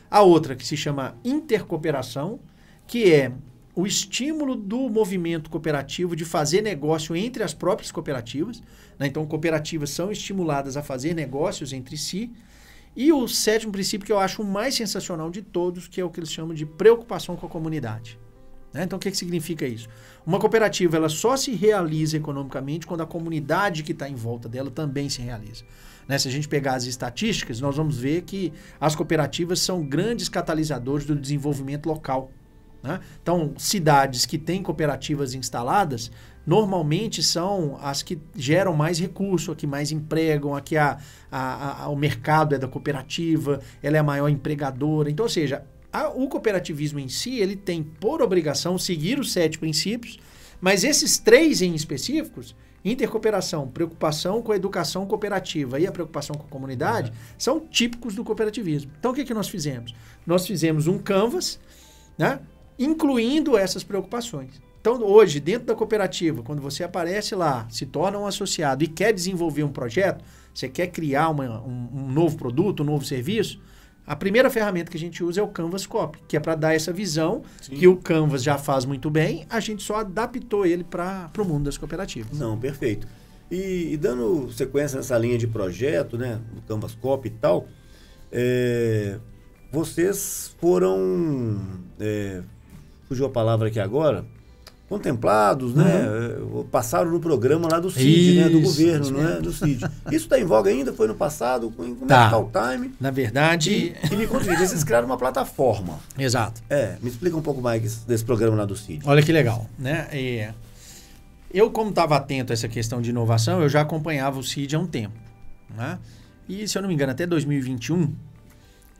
A outra, que se chama intercooperação, que é o estímulo do movimento cooperativo de fazer negócio entre as próprias cooperativas, né? Então, cooperativas são estimuladas a fazer negócios entre si. E o 7º princípio, que eu acho o mais sensacional de todos, que é o que eles chamam de preocupação com a comunidade. Né? Então, o que significa isso? Uma cooperativa ela só se realiza economicamente quando a comunidade que está em volta dela também se realiza. Né? Se a gente pegar as estatísticas, nós vamos ver que as cooperativas são grandes catalisadores do desenvolvimento local. Né? Então, cidades que têm cooperativas instaladas, normalmente são as que geram mais recurso, a que mais empregam, a que o mercado é da cooperativa, ela é a maior empregadora. Então, ou seja, o cooperativismo em si, ele tem por obrigação seguir os 7 princípios, mas esses 3 em específicos, intercooperação, preocupação com a educação cooperativa e a preocupação com a comunidade, são típicos do cooperativismo. Então, o que nós fizemos? Nós fizemos um Canvas, né, incluindo essas preocupações. Então, hoje, dentro da cooperativa, quando você aparece lá, se torna um associado e quer desenvolver um projeto, você quer criar um novo produto, um novo serviço, a primeira ferramenta que a gente usa é o Canvas Copy, que é para dar essa visão. Sim. Que o Canvas já faz muito bem, a gente só adaptou ele para o mundo das cooperativas. Não, perfeito. E dando sequência nessa linha de projeto, né, no Canvas Copy e tal, vocês foram, fugiu a palavra aqui agora, contemplados, né? Passaram no programa lá do CID, né? Do governo, né? Do CID. Isso está em voga ainda? Foi no passado? Como é que está o time? Na verdade... E me conta, vocês criaram uma plataforma. Exato. Me explica um pouco mais desse programa lá do CID. Olha que legal, né? Eu, como estava atento a essa questão de inovação, eu já acompanhava o CID há um tempo, né? E, se eu não me engano, até 2021,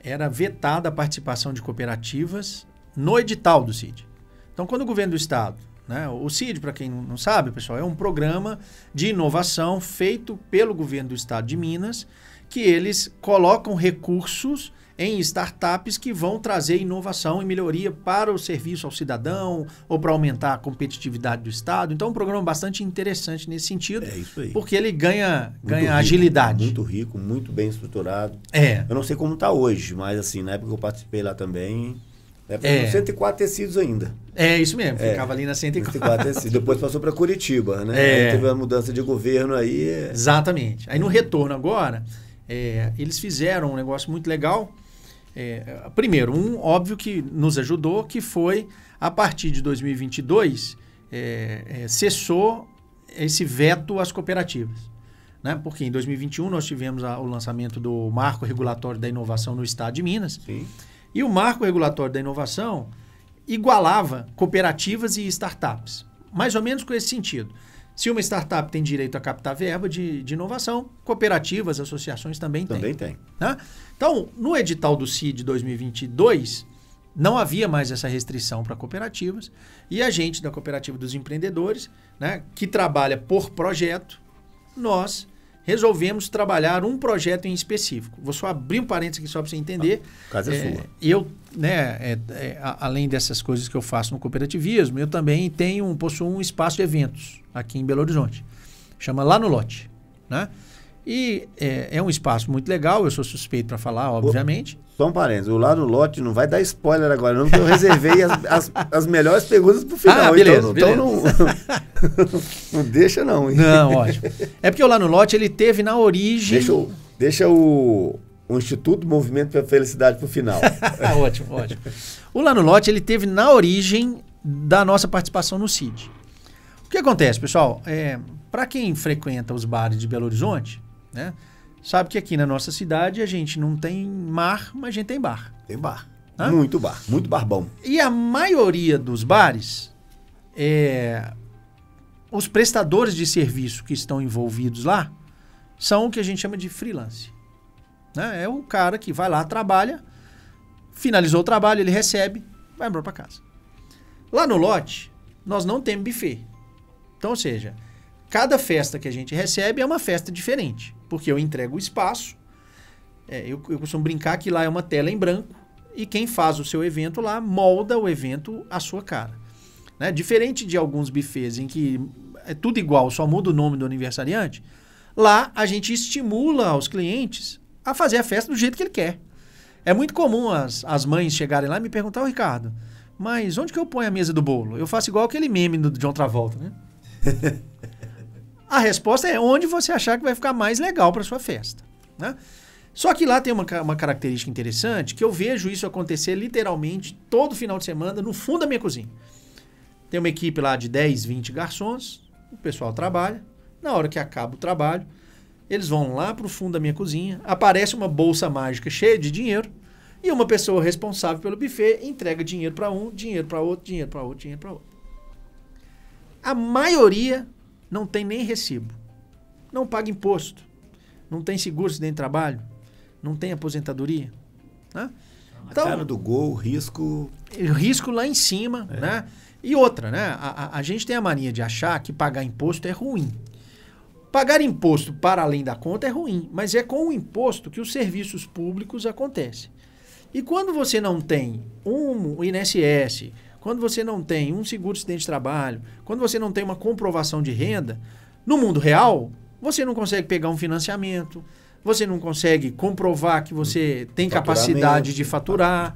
era vetada a participação de cooperativas no edital do CID. Então, quando o governo do estado, né, o CID, para quem não sabe, pessoal, é um programa de inovação feito pelo governo do estado de Minas, que eles colocam recursos em startups que vão trazer inovação e melhoria para o serviço ao cidadão ou para aumentar a competitividade do estado. Então, é um programa bastante interessante nesse sentido, isso aí. Porque ele ganha rico, agilidade. Muito rico, muito bem estruturado. Eu não sei como está hoje, mas assim, na época que eu participei lá também... 104 tecidos ainda. Isso mesmo, ficava ali na 104. 104 tecidos. Depois passou para Curitiba, né? Aí teve uma mudança de governo aí. Exatamente. Aí no retorno agora, eles fizeram um negócio muito legal. Primeiro, óbvio que nos ajudou, que foi, a partir de 2022, cessou esse veto às cooperativas. Né? Porque em 2021 nós tivemos o lançamento do Marco Regulatório da Inovação no Estado de Minas. Sim. E o Marco Regulatório da Inovação igualava cooperativas e startups. Mais ou menos com esse sentido. Se uma startup tem direito a captar verba de inovação, cooperativas, associações também têm. Também tem. Né? Então, no edital do CID 2022, não havia mais essa restrição para cooperativas. E a gente da Cooperativa dos Empreendedores, né, que trabalha por projeto, nós resolvemos trabalhar um projeto em específico. Vou só abrir um parênteses aqui só para você entender. A casa é sua. Eu, né, além dessas coisas que eu faço no cooperativismo, eu também possuo um espaço de eventos aqui em Belo Horizonte. Chama Lá no Lote. Né? E é um espaço muito legal, eu sou suspeito para falar, obviamente. Só um parênteses, o Lá no Lote não vai dar spoiler agora, não, porque eu reservei as melhores perguntas para o final. Beleza, então não deixa não. Não, ótimo. É porque o Lá no Lote, ele teve na origem... Deixa o O Instituto Movimento pela Felicidade pro final. Ótimo, ótimo. O Lá no Lote, ele teve na origem da nossa participação no CID. O que acontece, pessoal? Para quem frequenta os bares de Belo Horizonte, né, sabe que aqui na nossa cidade a gente não tem mar, mas a gente tem bar. Tem bar. Hã? Muito bar bom. E a maioria dos bares, os prestadores de serviço que estão envolvidos lá, são o que a gente chama de freelance. Né? É o cara que vai lá, trabalha, finalizou o trabalho, ele recebe, vai embora para casa. Lá no lote, nós não temos buffet. Então, ou seja, cada festa que a gente recebe é uma festa diferente, porque eu entrego o espaço, eu costumo brincar que lá é uma tela em branco, e quem faz o seu evento lá molda o evento à sua cara. Né? Diferente de alguns buffets em que é tudo igual, só muda o nome do aniversariante, lá a gente estimula os clientes a fazer a festa do jeito que ele quer. É muito comum as mães chegarem lá e me perguntar, Ricardo, mas onde que eu ponho a mesa do bolo? Eu faço igual aquele meme do John Travolta, né? A resposta é onde você achar que vai ficar mais legal para sua festa. Né? Só que lá tem uma característica interessante, que eu vejo isso acontecer literalmente todo final de semana no fundo da minha cozinha. Tem uma equipe lá de 10, 20 garçons, o pessoal trabalha, na hora que acaba o trabalho, eles vão lá para o fundo da minha cozinha, aparece uma bolsa mágica cheia de dinheiro, e uma pessoa responsável pelo buffet entrega dinheiro para um, dinheiro para outro, dinheiro para outro, dinheiro para outro. A maioria não tem nem recibo, não paga imposto, não tem seguro acidente de trabalho, não tem aposentadoria. Né? Então, cara do gol, risco lá em cima, né? E outra, né? A gente tem a mania de achar que pagar imposto é ruim. Pagar imposto para além da conta é ruim, mas é com o imposto que os serviços públicos acontecem. E quando você não tem um INSS, quando você não tem um seguro de acidente de trabalho, quando você não tem uma comprovação de renda, no mundo real, você não consegue pegar um financiamento, você não consegue comprovar que você tem capacidade de faturar,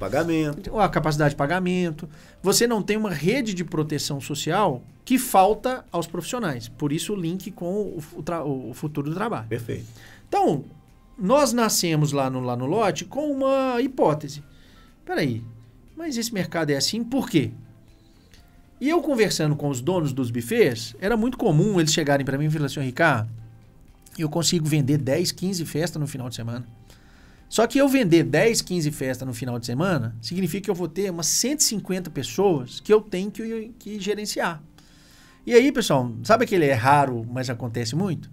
a capacidade de pagamento. Você não tem uma rede de proteção social que falta aos profissionais. Por isso o link com o futuro do trabalho. Perfeito. Então, nós nascemos lá no lote com uma hipótese. Peraí, mas esse mercado é assim por quê? E eu conversando com os donos dos buffets, era muito comum eles chegarem para mim e falarem assim, Ricardo, eu consigo vender 10, 15 festas no final de semana. Só que eu vender 10, 15 festas no final de semana, significa que eu vou ter umas 150 pessoas que eu tenho que gerenciar. E aí, pessoal, sabe aquele é raro, mas acontece muito?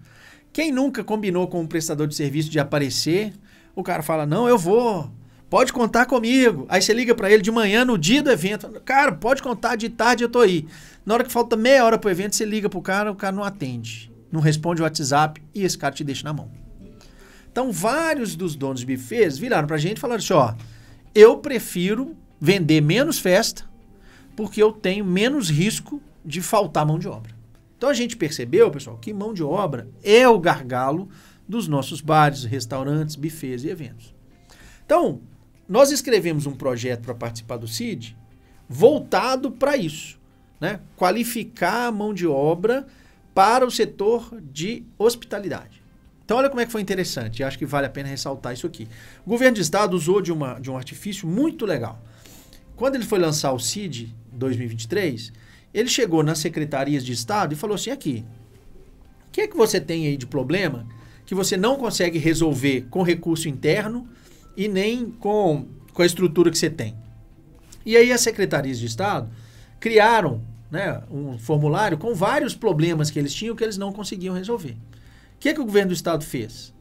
Quem nunca combinou com um prestador de serviço de aparecer, o cara fala, não, eu vou, pode contar comigo. Aí você liga para ele de manhã, no dia do evento, cara, pode contar, de tarde eu tô aí. Na hora que falta meia hora pro evento, você liga pro cara, o cara não atende. Não responde o WhatsApp e esse cara te deixa na mão. Então, vários dos donos de buffets viraram pra gente e falaram assim, ó, eu prefiro vender menos festa porque eu tenho menos risco de faltar mão de obra. Então, a gente percebeu, pessoal, que mão de obra é o gargalo dos nossos bares, restaurantes, buffets e eventos. Então, nós escrevemos um projeto para participar do CID voltado para isso, né? Qualificar a mão de obra para o setor de hospitalidade. Então, olha como é que foi interessante. Eu acho que vale a pena ressaltar isso aqui. O governo do estado usou de um artifício muito legal. Quando ele foi lançar o CID 2023, ele chegou nas secretarias de estado e falou assim, aqui, o que é que você tem aí de problema que você não consegue resolver com recurso interno e nem com a estrutura que você tem? E aí as secretarias de estado criaram, né, um formulário com vários problemas que eles tinham que eles não conseguiam resolver. O que o governo do estado fez?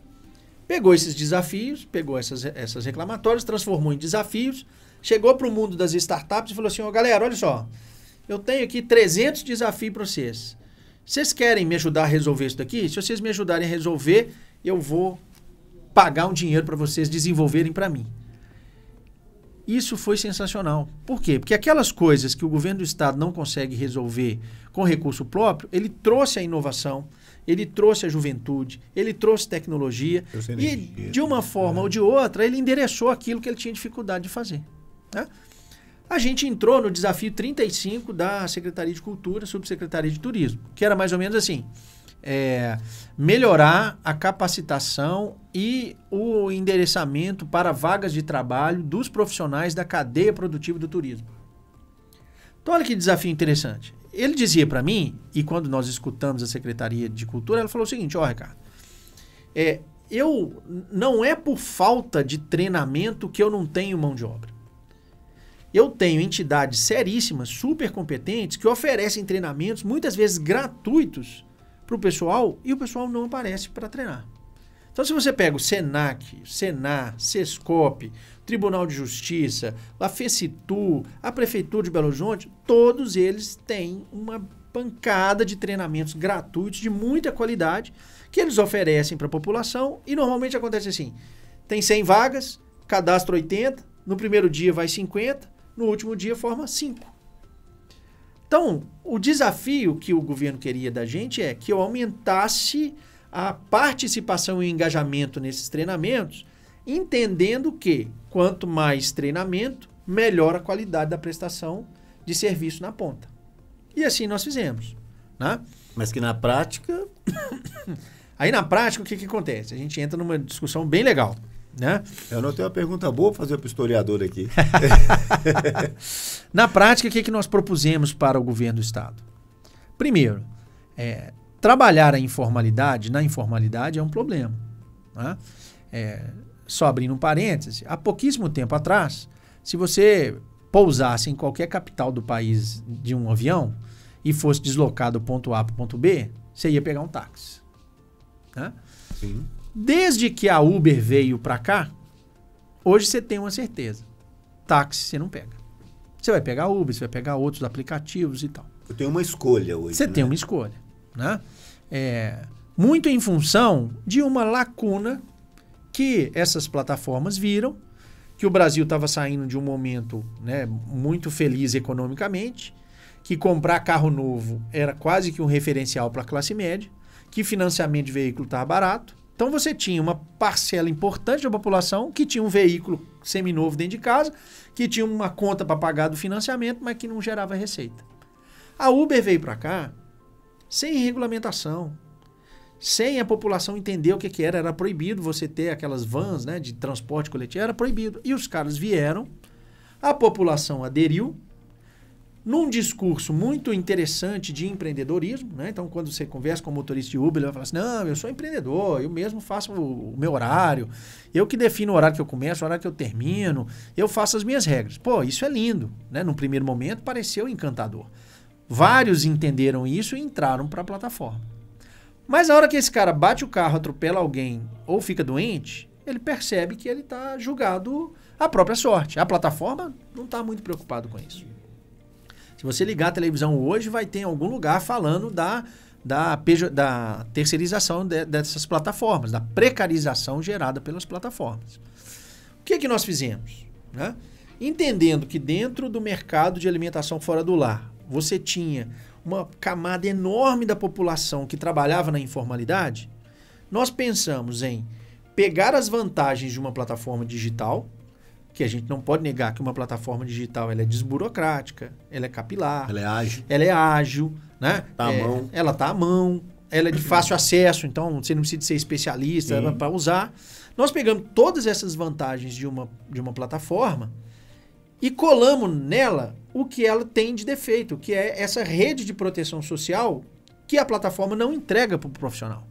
Pegou esses desafios, pegou essas reclamatórias, transformou em desafios, chegou para o mundo das startups e falou assim, ó, galera, olha só, eu tenho aqui 300 desafios para vocês. Vocês querem me ajudar a resolver isso daqui? Se vocês me ajudarem a resolver, eu vou pagar um dinheiro para vocês desenvolverem para mim. Isso foi sensacional. Por quê? Porque aquelas coisas que o governo do estado não consegue resolver com recurso próprio, ele trouxe a inovação, ele trouxe a juventude, ele trouxe tecnologia e, de uma forma ou de outra, ele endereçou aquilo que ele tinha dificuldade de fazer. Né? A gente entrou no desafio 35 da Secretaria de Cultura, Subsecretaria de Turismo, que era mais ou menos assim, melhorar a capacitação e o endereçamento para vagas de trabalho dos profissionais da cadeia produtiva do turismo. Então, olha que desafio interessante. Ele dizia para mim, e quando nós escutamos a Secretaria de Cultura, ela falou o seguinte: Ricardo, não é por falta de treinamento que eu não tenho mão de obra. Eu tenho entidades seríssimas, super competentes, que oferecem treinamentos, muitas vezes gratuitos, para o pessoal, e o pessoal não aparece para treinar. Então, se você pega o SENAC, Senar, Sescop, Tribunal de Justiça, a FECITU, a Prefeitura de Belo Horizonte, todos eles têm uma pancada de treinamentos gratuitos de muita qualidade que eles oferecem para a população, e normalmente acontece assim: tem 100 vagas, cadastra 80, no primeiro dia vai 50, no último dia forma 5. Então, o desafio que o governo queria da gente é que eu aumentasse a participação e engajamento nesses treinamentos, entendendo que quanto mais treinamento, melhor a qualidade da prestação de serviço na ponta. E assim nós fizemos, né? Mas que na prática... Aí na prática, o que acontece? A gente entra numa discussão bem legal, né? Eu não tenho uma pergunta boa para fazer para o historiador aqui. Na prática, o que nós propusemos para o governo do Estado? Primeiro, trabalhar a informalidade, na informalidade é um problema, né? Só abrindo um parêntese, há pouquíssimo tempo atrás, se você pousasse em qualquer capital do país de um avião e fosse deslocado do ponto A para o ponto B, você ia pegar um táxi, né? Sim. Desde que a Uber veio para cá, hoje você tem uma certeza: táxi você não pega. Você vai pegar Uber, você vai pegar outros aplicativos e tal. Eu tenho uma escolha hoje. Você tem uma escolha, né? Muito em função de uma lacuna que essas plataformas viram, que o Brasil estava saindo de um momento, né, muito feliz economicamente, que comprar carro novo era quase que um referencial para a classe média, que financiamento de veículo estava barato. Então você tinha uma parcela importante da população que tinha um veículo seminovo dentro de casa, que tinha uma conta para pagar do financiamento, mas que não gerava receita. A Uber veio para cá sem regulamentação, sem a população entender o que era proibido você ter aquelas vans, né, de transporte coletivo, era proibido. E os caras vieram, a população aderiu, num discurso muito interessante de empreendedorismo, né? Então, quando você conversa com o motorista de Uber, ele vai falar assim: não, eu sou empreendedor, eu mesmo faço o meu horário, eu que defino o horário que eu começo, o horário que eu termino, eu faço as minhas regras. Pô, isso é lindo, né? Num primeiro momento pareceu encantador. Vários entenderam isso e entraram para a plataforma. Mas na hora que esse cara bate o carro, atropela alguém ou fica doente, ele percebe que ele está julgado à própria sorte. A plataforma não está muito preocupada com isso. Se você ligar a televisão hoje, vai ter em algum lugar falando da terceirização dessas plataformas, da precarização gerada pelas plataformas. O que nós fizemos, né? Entendendo que dentro do mercado de alimentação fora do lar, você tinha uma camada enorme da população que trabalhava na informalidade, nós pensamos em pegar as vantagens de uma plataforma digital, que a gente não pode negar que uma plataforma digital ela é desburocrática, ela é capilar, ela é ágil, né? Tá à mão. Ela está à mão, ela é de fácil acesso, então você não precisa ser especialista para usar. Nós pegamos todas essas vantagens de uma plataforma e colamos nela o que ela tem de defeito, que é essa rede de proteção social que a plataforma não entrega para o profissional.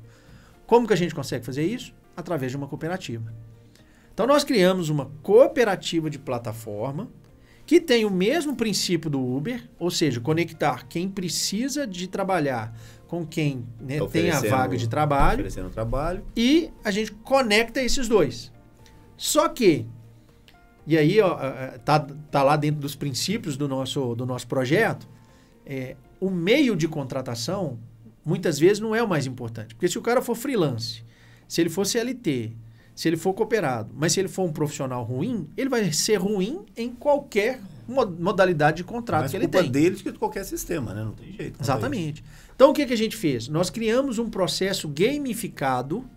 Como que a gente consegue fazer isso? Através de uma cooperativa. Então, nós criamos uma cooperativa de plataforma que tem o mesmo princípio do Uber, ou seja, conectar quem precisa de trabalhar com quem, né, tem a vaga de trabalho, oferecendo trabalho, e a gente conecta esses dois. Só que, e aí ó, tá lá dentro dos princípios do nosso projeto, o meio de contratação muitas vezes não é o mais importante, porque se o cara for freelance, se ele for CLT, se ele for cooperado, mas se ele for um profissional ruim, ele vai ser ruim em qualquer modalidade de contrato que ele tem. Mas culpa deles que de qualquer sistema, né? Não tem jeito. Exatamente. Então, o que a gente fez? Nós criamos um processo gamificado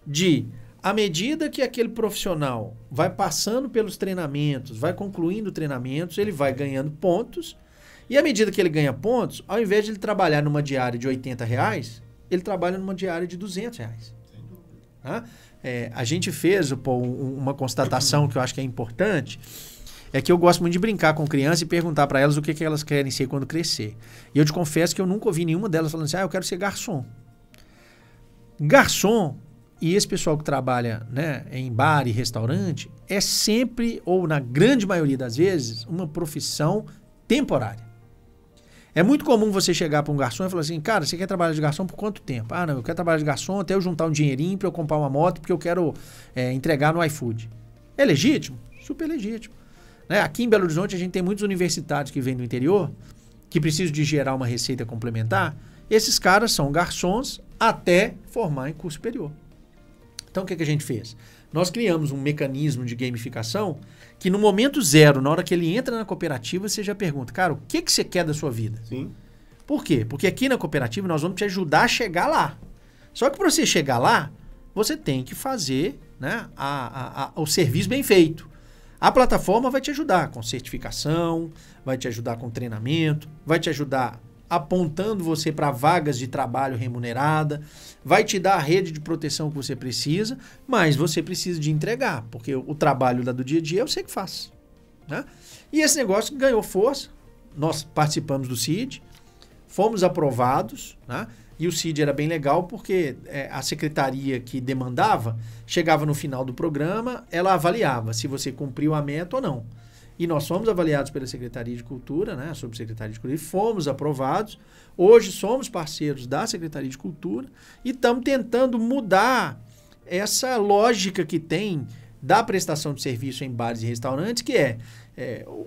de, à medida que aquele profissional vai passando pelos treinamentos, vai concluindo treinamentos, ele vai ganhando pontos, e à medida que ele ganha pontos, ao invés de ele trabalhar numa diária de R$80, ele trabalha numa diária de R$200. Tá? A gente fez, uma constatação que eu acho que é importante, é que eu gosto muito de brincar com crianças e perguntar para elas o que elas querem ser quando crescer. E eu te confesso que eu nunca ouvi nenhuma delas falando assim, eu quero ser garçom. Garçom, e esse pessoal que trabalha, né, em bar e restaurante, é sempre, ou na grande maioria das vezes, uma profissão temporária. É muito comum você chegar para um garçom e falar assim, cara, você quer trabalhar de garçom por quanto tempo? Não, eu quero trabalhar de garçom até eu juntar um dinheirinho para eu comprar uma moto, porque eu quero entregar no iFood. É legítimo? Super legítimo. Né? Aqui em Belo Horizonte a gente tem muitos universitários que vêm do interior, que precisam de gerar uma receita complementar. Esses caras são garçons até formar em curso superior. Então o que a gente fez? Nós criamos um mecanismo de gamificação que no momento zero, na hora que ele entra na cooperativa, você já pergunta, cara, o que você quer da sua vida? Sim. Por quê? Porque aqui na cooperativa nós vamos te ajudar a chegar lá. Só que para você chegar lá, você tem que fazer, né, o serviço bem feito. A plataforma vai te ajudar com certificação, vai te ajudar com treinamento, vai te ajudar apontando você para vagas de trabalho remunerada, vai te dar a rede de proteção que você precisa, mas você precisa de entregar, porque o trabalho lá do dia a dia eu sei que faço. Né? E esse negócio ganhou força, nós participamos do CID, fomos aprovados, né? E o CID era bem legal porque a secretaria que demandava, chegava no final do programa, ela avaliava se você cumpriu a meta ou não. E nós fomos avaliados pela Secretaria de Cultura, né, a Subsecretaria de Cultura, e fomos aprovados. Hoje somos parceiros da Secretaria de Cultura e estamos tentando mudar essa lógica que tem da prestação de serviço em bares e restaurantes, que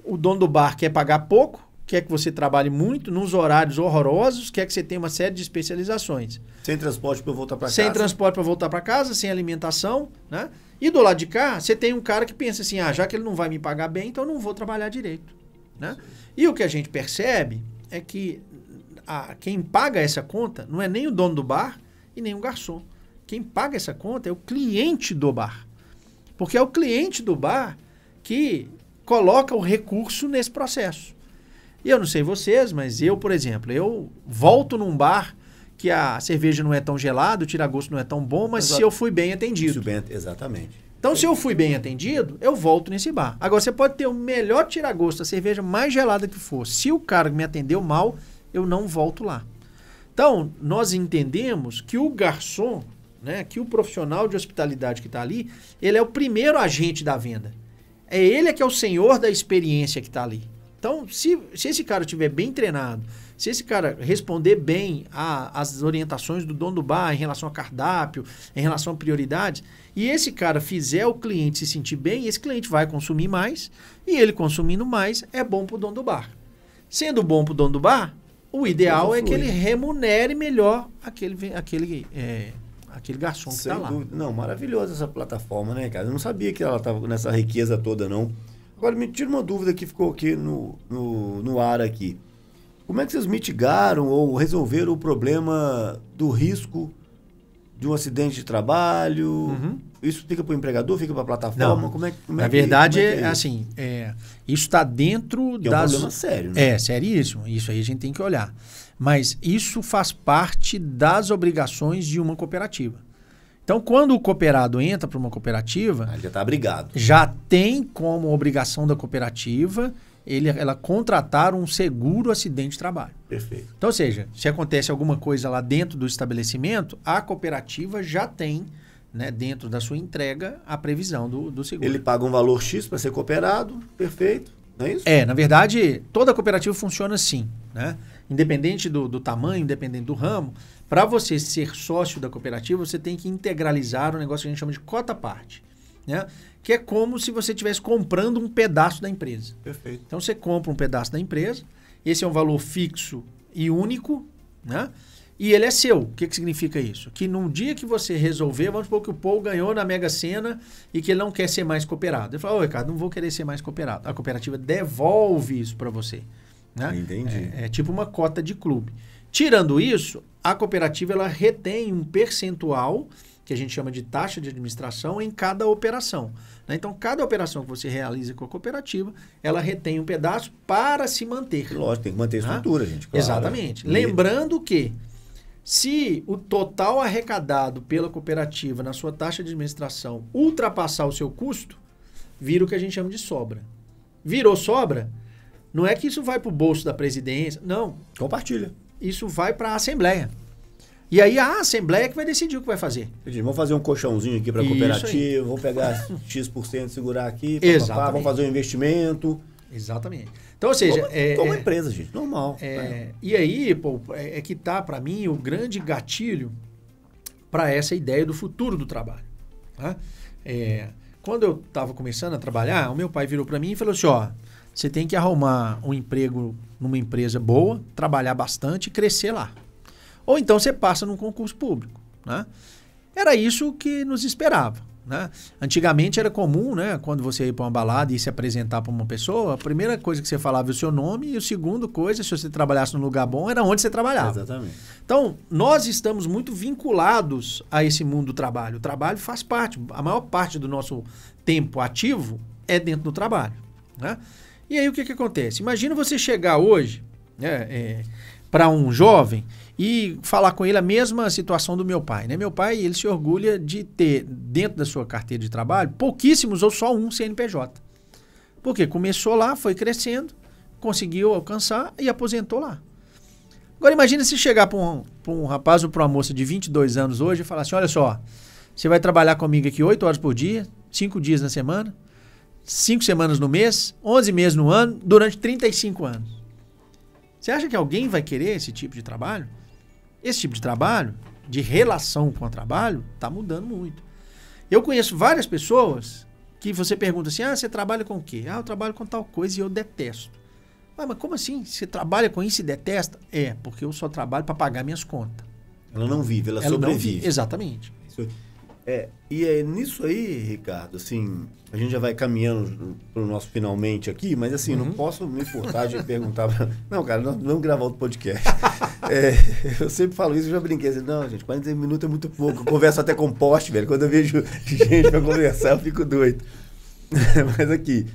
o dono do bar quer pagar pouco, quer que você trabalhe muito, nos horários horrorosos, quer que você tenha uma série de especializações. Sem transporte para voltar para casa. Sem transporte para voltar para casa, sem alimentação, né? E do lado de cá, você tem um cara que pensa assim, já que ele não vai me pagar bem, então eu não vou trabalhar direito. Né? E o que a gente percebe é que quem paga essa conta não é nem o dono do bar e nem o garçom. Quem paga essa conta é o cliente do bar. Porque é o cliente do bar que coloca o recurso nesse processo. E eu não sei vocês, mas eu, por exemplo, eu volto num bar que a cerveja não é tão gelada, o tiragosto não é tão bom, mas se eu fui bem atendido. Exatamente. Então, se eu fui bem atendido, eu volto nesse bar. Agora, você pode ter o melhor tiragosto, a cerveja mais gelada que for. Se o cara me atendeu mal, eu não volto lá. Então, nós entendemos que o garçom, né, que o profissional de hospitalidade que está ali, ele é o primeiro agente da venda. É ele que é o senhor da experiência que está ali. Então, se esse cara estiver bem treinado, se esse cara responder bem às orientações do dono do bar em relação a cardápio, em relação a prioridades, e esse cara fizer o cliente se sentir bem, esse cliente vai consumir mais, e ele consumindo mais é bom para o dono do bar. Sendo bom para o dono do bar, o ideal é que ele remunere melhor aquele garçom que está lá. Não, maravilhosa essa plataforma, né, cara? Eu não sabia que ela estava nessa riqueza toda, não. Agora, me tira uma dúvida que ficou aqui no ar aqui. Como é que vocês mitigaram ou resolveram o problema do risco de um acidente de trabalho? Uhum. Isso fica para o empregador, fica para a plataforma? Não. Na verdade, assim, isso está dentro das... É um problema sério, né? É, seríssimo. Isso aí a gente tem que olhar. Mas isso faz parte das obrigações de uma cooperativa. Então, quando o cooperado entra para uma cooperativa... já está abrigado. Já tem como obrigação da cooperativa ela contratar um seguro acidente de trabalho. Perfeito. Então, ou seja, se acontece alguma coisa lá dentro do estabelecimento, a cooperativa já tem, né, dentro da sua entrega, a previsão do seguro. Ele paga um valor X para ser cooperado, perfeito, não é isso? Na verdade, toda cooperativa funciona assim, né? Independente do tamanho, independente do ramo, para você ser sócio da cooperativa, você tem que integralizar o negócio que a gente chama de cota-parte, né? Que é como se você estivesse comprando um pedaço da empresa. Perfeito. Então, você compra um pedaço da empresa, esse é um valor fixo e único, né? E ele é seu. O que significa isso? Que num dia que você resolver, vamos supor que o Paul ganhou na Mega Sena e que ele não quer ser mais cooperado. Ele fala, Ricardo, não vou querer ser mais cooperado. A cooperativa devolve isso para você. Né? Entendi. É tipo uma cota de clube. Tirando isso, a cooperativa ela retém um percentual que a gente chama de taxa de administração em cada operação. Né? Então, cada operação que você realiza com a cooperativa, ela retém um pedaço para se manter. Lógico, tem que manter a estrutura, gente. Claro. Exatamente. Lembrando que Se o total arrecadado pela cooperativa na sua taxa de administração ultrapassar o seu custo, vira o que a gente chama de sobra. Virou sobra, não é que isso vai para o bolso da presidência, não. Compartilha. Isso vai para a Assembleia. E aí a Assembleia que vai decidir o que vai fazer. Vamos fazer um colchãozinho aqui para a cooperativa, vamos pegar X%, segurar aqui, vamos fazer um investimento. Exatamente. Então, ou seja... Como empresa, gente, normal. E aí, pô, que tá, para mim, o grande gatilho para essa ideia do futuro do trabalho. Tá? Quando eu estava começando a trabalhar, o meu pai virou para mim e falou assim, ó, você tem que arrumar um emprego numa empresa boa, trabalhar bastante e crescer lá. Ou então você passa num concurso público. Né? Era isso que nos esperava. Né? Antigamente era comum, né, quando você ia para uma balada e se apresentar para uma pessoa, a primeira coisa que você falava é o seu nome e a segunda coisa, se você trabalhasse num lugar bom, era onde você trabalhava. Exatamente. Então, nós estamos muito vinculados a esse mundo do trabalho. O trabalho faz parte, a maior parte do nosso tempo ativo é dentro do trabalho. Né? E aí o que acontece? Imagina você chegar hoje, né, para um jovem e falar com ele a mesma situação do meu pai. Né? Meu pai, ele se orgulha de ter, dentro da sua carteira de trabalho, pouquíssimos ou só um CNPJ. Porque começou lá, foi crescendo, conseguiu alcançar e aposentou lá. Agora imagina se chegar para um rapaz ou para uma moça de 22 anos hoje e falar assim, olha só, você vai trabalhar comigo aqui 8 horas por dia, 5 dias na semana, 5 semanas no mês, 11 meses no ano, durante 35 anos. Você acha que alguém vai querer esse tipo de trabalho? Esse tipo de trabalho, de relação com o trabalho, está mudando muito. Eu conheço várias pessoas que você pergunta assim, você trabalha com o quê? Eu trabalho com tal coisa e eu detesto. Mas como assim? Você trabalha com isso e detesta? Porque eu só trabalho para pagar minhas contas. Ela não vive, ela sobrevive. Exatamente. E é nisso aí, Ricardo, assim, a gente já vai caminhando pro nosso finalmente aqui, mas assim, não posso me furtar de perguntar Não, cara, nós vamos gravar outro podcast. Eu sempre falo isso, eu já brinquei assim, não, gente, 40 minutos é muito pouco, eu converso até com poste, velho, quando eu vejo gente pra conversar, eu fico doido. Mas aqui,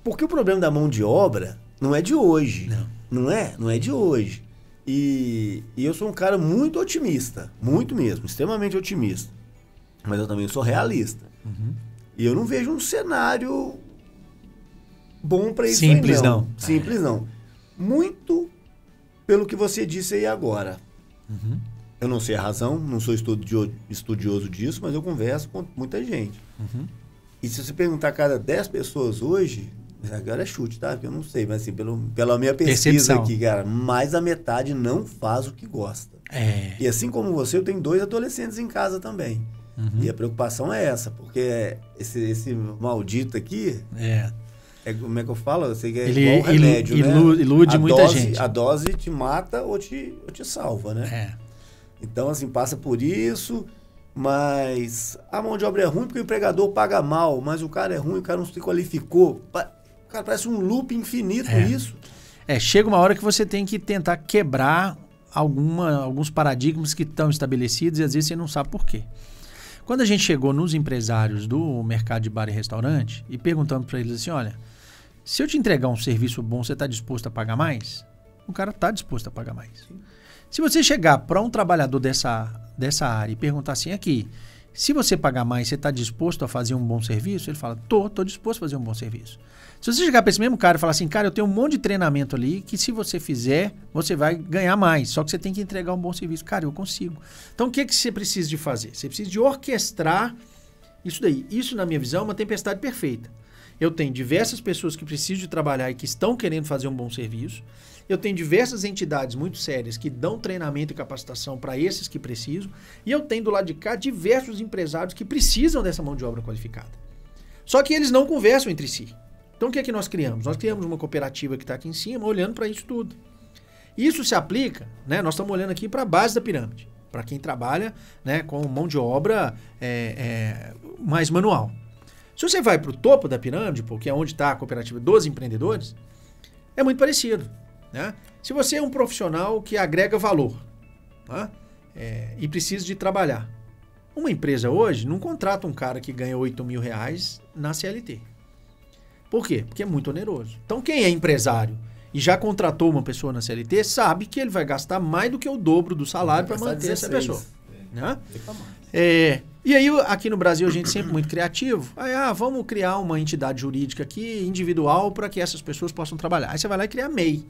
porque o problema da mão de obra não é de hoje, não é de hoje. E eu sou um cara muito otimista, muito mesmo, extremamente otimista. Mas eu também sou realista. E eu não vejo um cenário bom para isso. Simples não. Simples não. Muito pelo que você disse aí agora. Eu não sei a razão, não sou estudioso disso, mas eu converso com muita gente. E se você perguntar a cada 10 pessoas hoje... Agora é chute, tá? Porque eu não sei, mas assim, pela minha pesquisa aqui, cara, mais da metade não faz o que gosta. E assim como você, eu tenho 2 adolescentes em casa também. E a preocupação é essa, porque esse maldito aqui, como é que eu falo? Eu sei que é igual o remédio, né? Ilude muita gente. A dose te mata ou te salva, né? Então, assim, passa por isso, mas a mão de obra é ruim porque o empregador paga mal, mas o cara é ruim, o cara não se qualificou. Cara, parece um loop infinito isso. Chega uma hora que você tem que tentar quebrar alguns paradigmas que estão estabelecidos e às vezes você não sabe por quê. Quando a gente chegou nos empresários do mercado de bar e restaurante e perguntamos para eles assim, olha, se eu te entregar um serviço bom, você está disposto a pagar mais? O cara está disposto a pagar mais. Sim. Se você chegar para um trabalhador dessa área e perguntar assim, aqui, se você pagar mais, você está disposto a fazer um bom serviço? Ele fala, tô disposto a fazer um bom serviço. Se você chegar para esse mesmo cara e falar assim, cara, eu tenho um monte de treinamento ali que se você fizer, você vai ganhar mais. Só que você tem que entregar um bom serviço. Cara, eu consigo. Então, o que você precisa de fazer? Você precisa de orquestrar isso daí. Isso, na minha visão, é uma tempestade perfeita. Eu tenho diversas pessoas que precisam de trabalhar e que estão querendo fazer um bom serviço. Eu tenho diversas entidades muito sérias que dão treinamento e capacitação para esses que precisam. E eu tenho do lado de cá diversos empresários que precisam dessa mão de obra qualificada. Só que eles não conversam entre si. Então, o que é que nós criamos? Nós criamos uma cooperativa que está aqui em cima, olhando para isso tudo. Isso se aplica, né? Nós estamos olhando aqui para a base da pirâmide, para quem trabalha, né, com mão de obra mais manual. Se você vai para o topo da pirâmide, porque é onde está a cooperativa dos empreendedores, é muito parecido. Né? Se você é um profissional que agrega valor, tá? E precisa de trabalhar, uma empresa hoje não contrata um cara que ganha R$8.000 na CLT. Por quê? Porque é muito oneroso. Então, quem é empresário e já contratou uma pessoa na CLT, sabe que ele vai gastar mais do que o dobro do salário para manter essa pessoa. Né? E aí, aqui no Brasil, a gente sempre muito criativo. Aí, vamos criar uma entidade jurídica aqui, individual, para que essas pessoas possam trabalhar. Aí você vai lá e cria a MEI.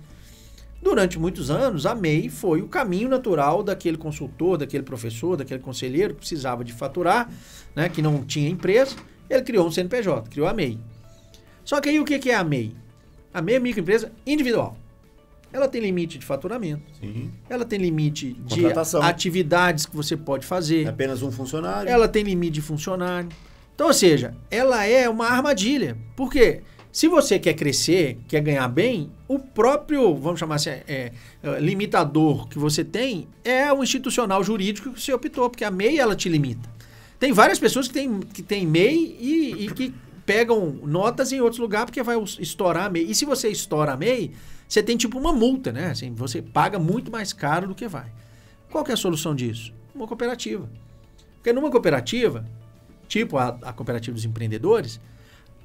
Durante muitos anos, a MEI foi o caminho natural daquele consultor, daquele professor, daquele conselheiro que precisava de faturar, né, que não tinha empresa. Ele criou um CNPJ, criou a MEI. Só que aí o que é a MEI? A MEI é microempresa individual. Ela tem limite de faturamento. Sim. Ela tem limite de atividades que você pode fazer. É apenas um funcionário. Ela tem limite de funcionário. Então, ou seja, ela é uma armadilha. Por quê? Se você quer crescer, quer ganhar bem, o próprio, vamos chamar assim, limitador que você tem é o institucional jurídico que você optou, porque a MEI, ela te limita. Tem várias pessoas que têm MEI e que pegam notas em outros lugares porque vai estourar a MEI. E se você estoura a MEI, você tem tipo uma multa, né? Assim, você paga muito mais caro do que vai. Qual que é a solução disso? Uma cooperativa. Porque numa cooperativa, tipo a cooperativa dos empreendedores,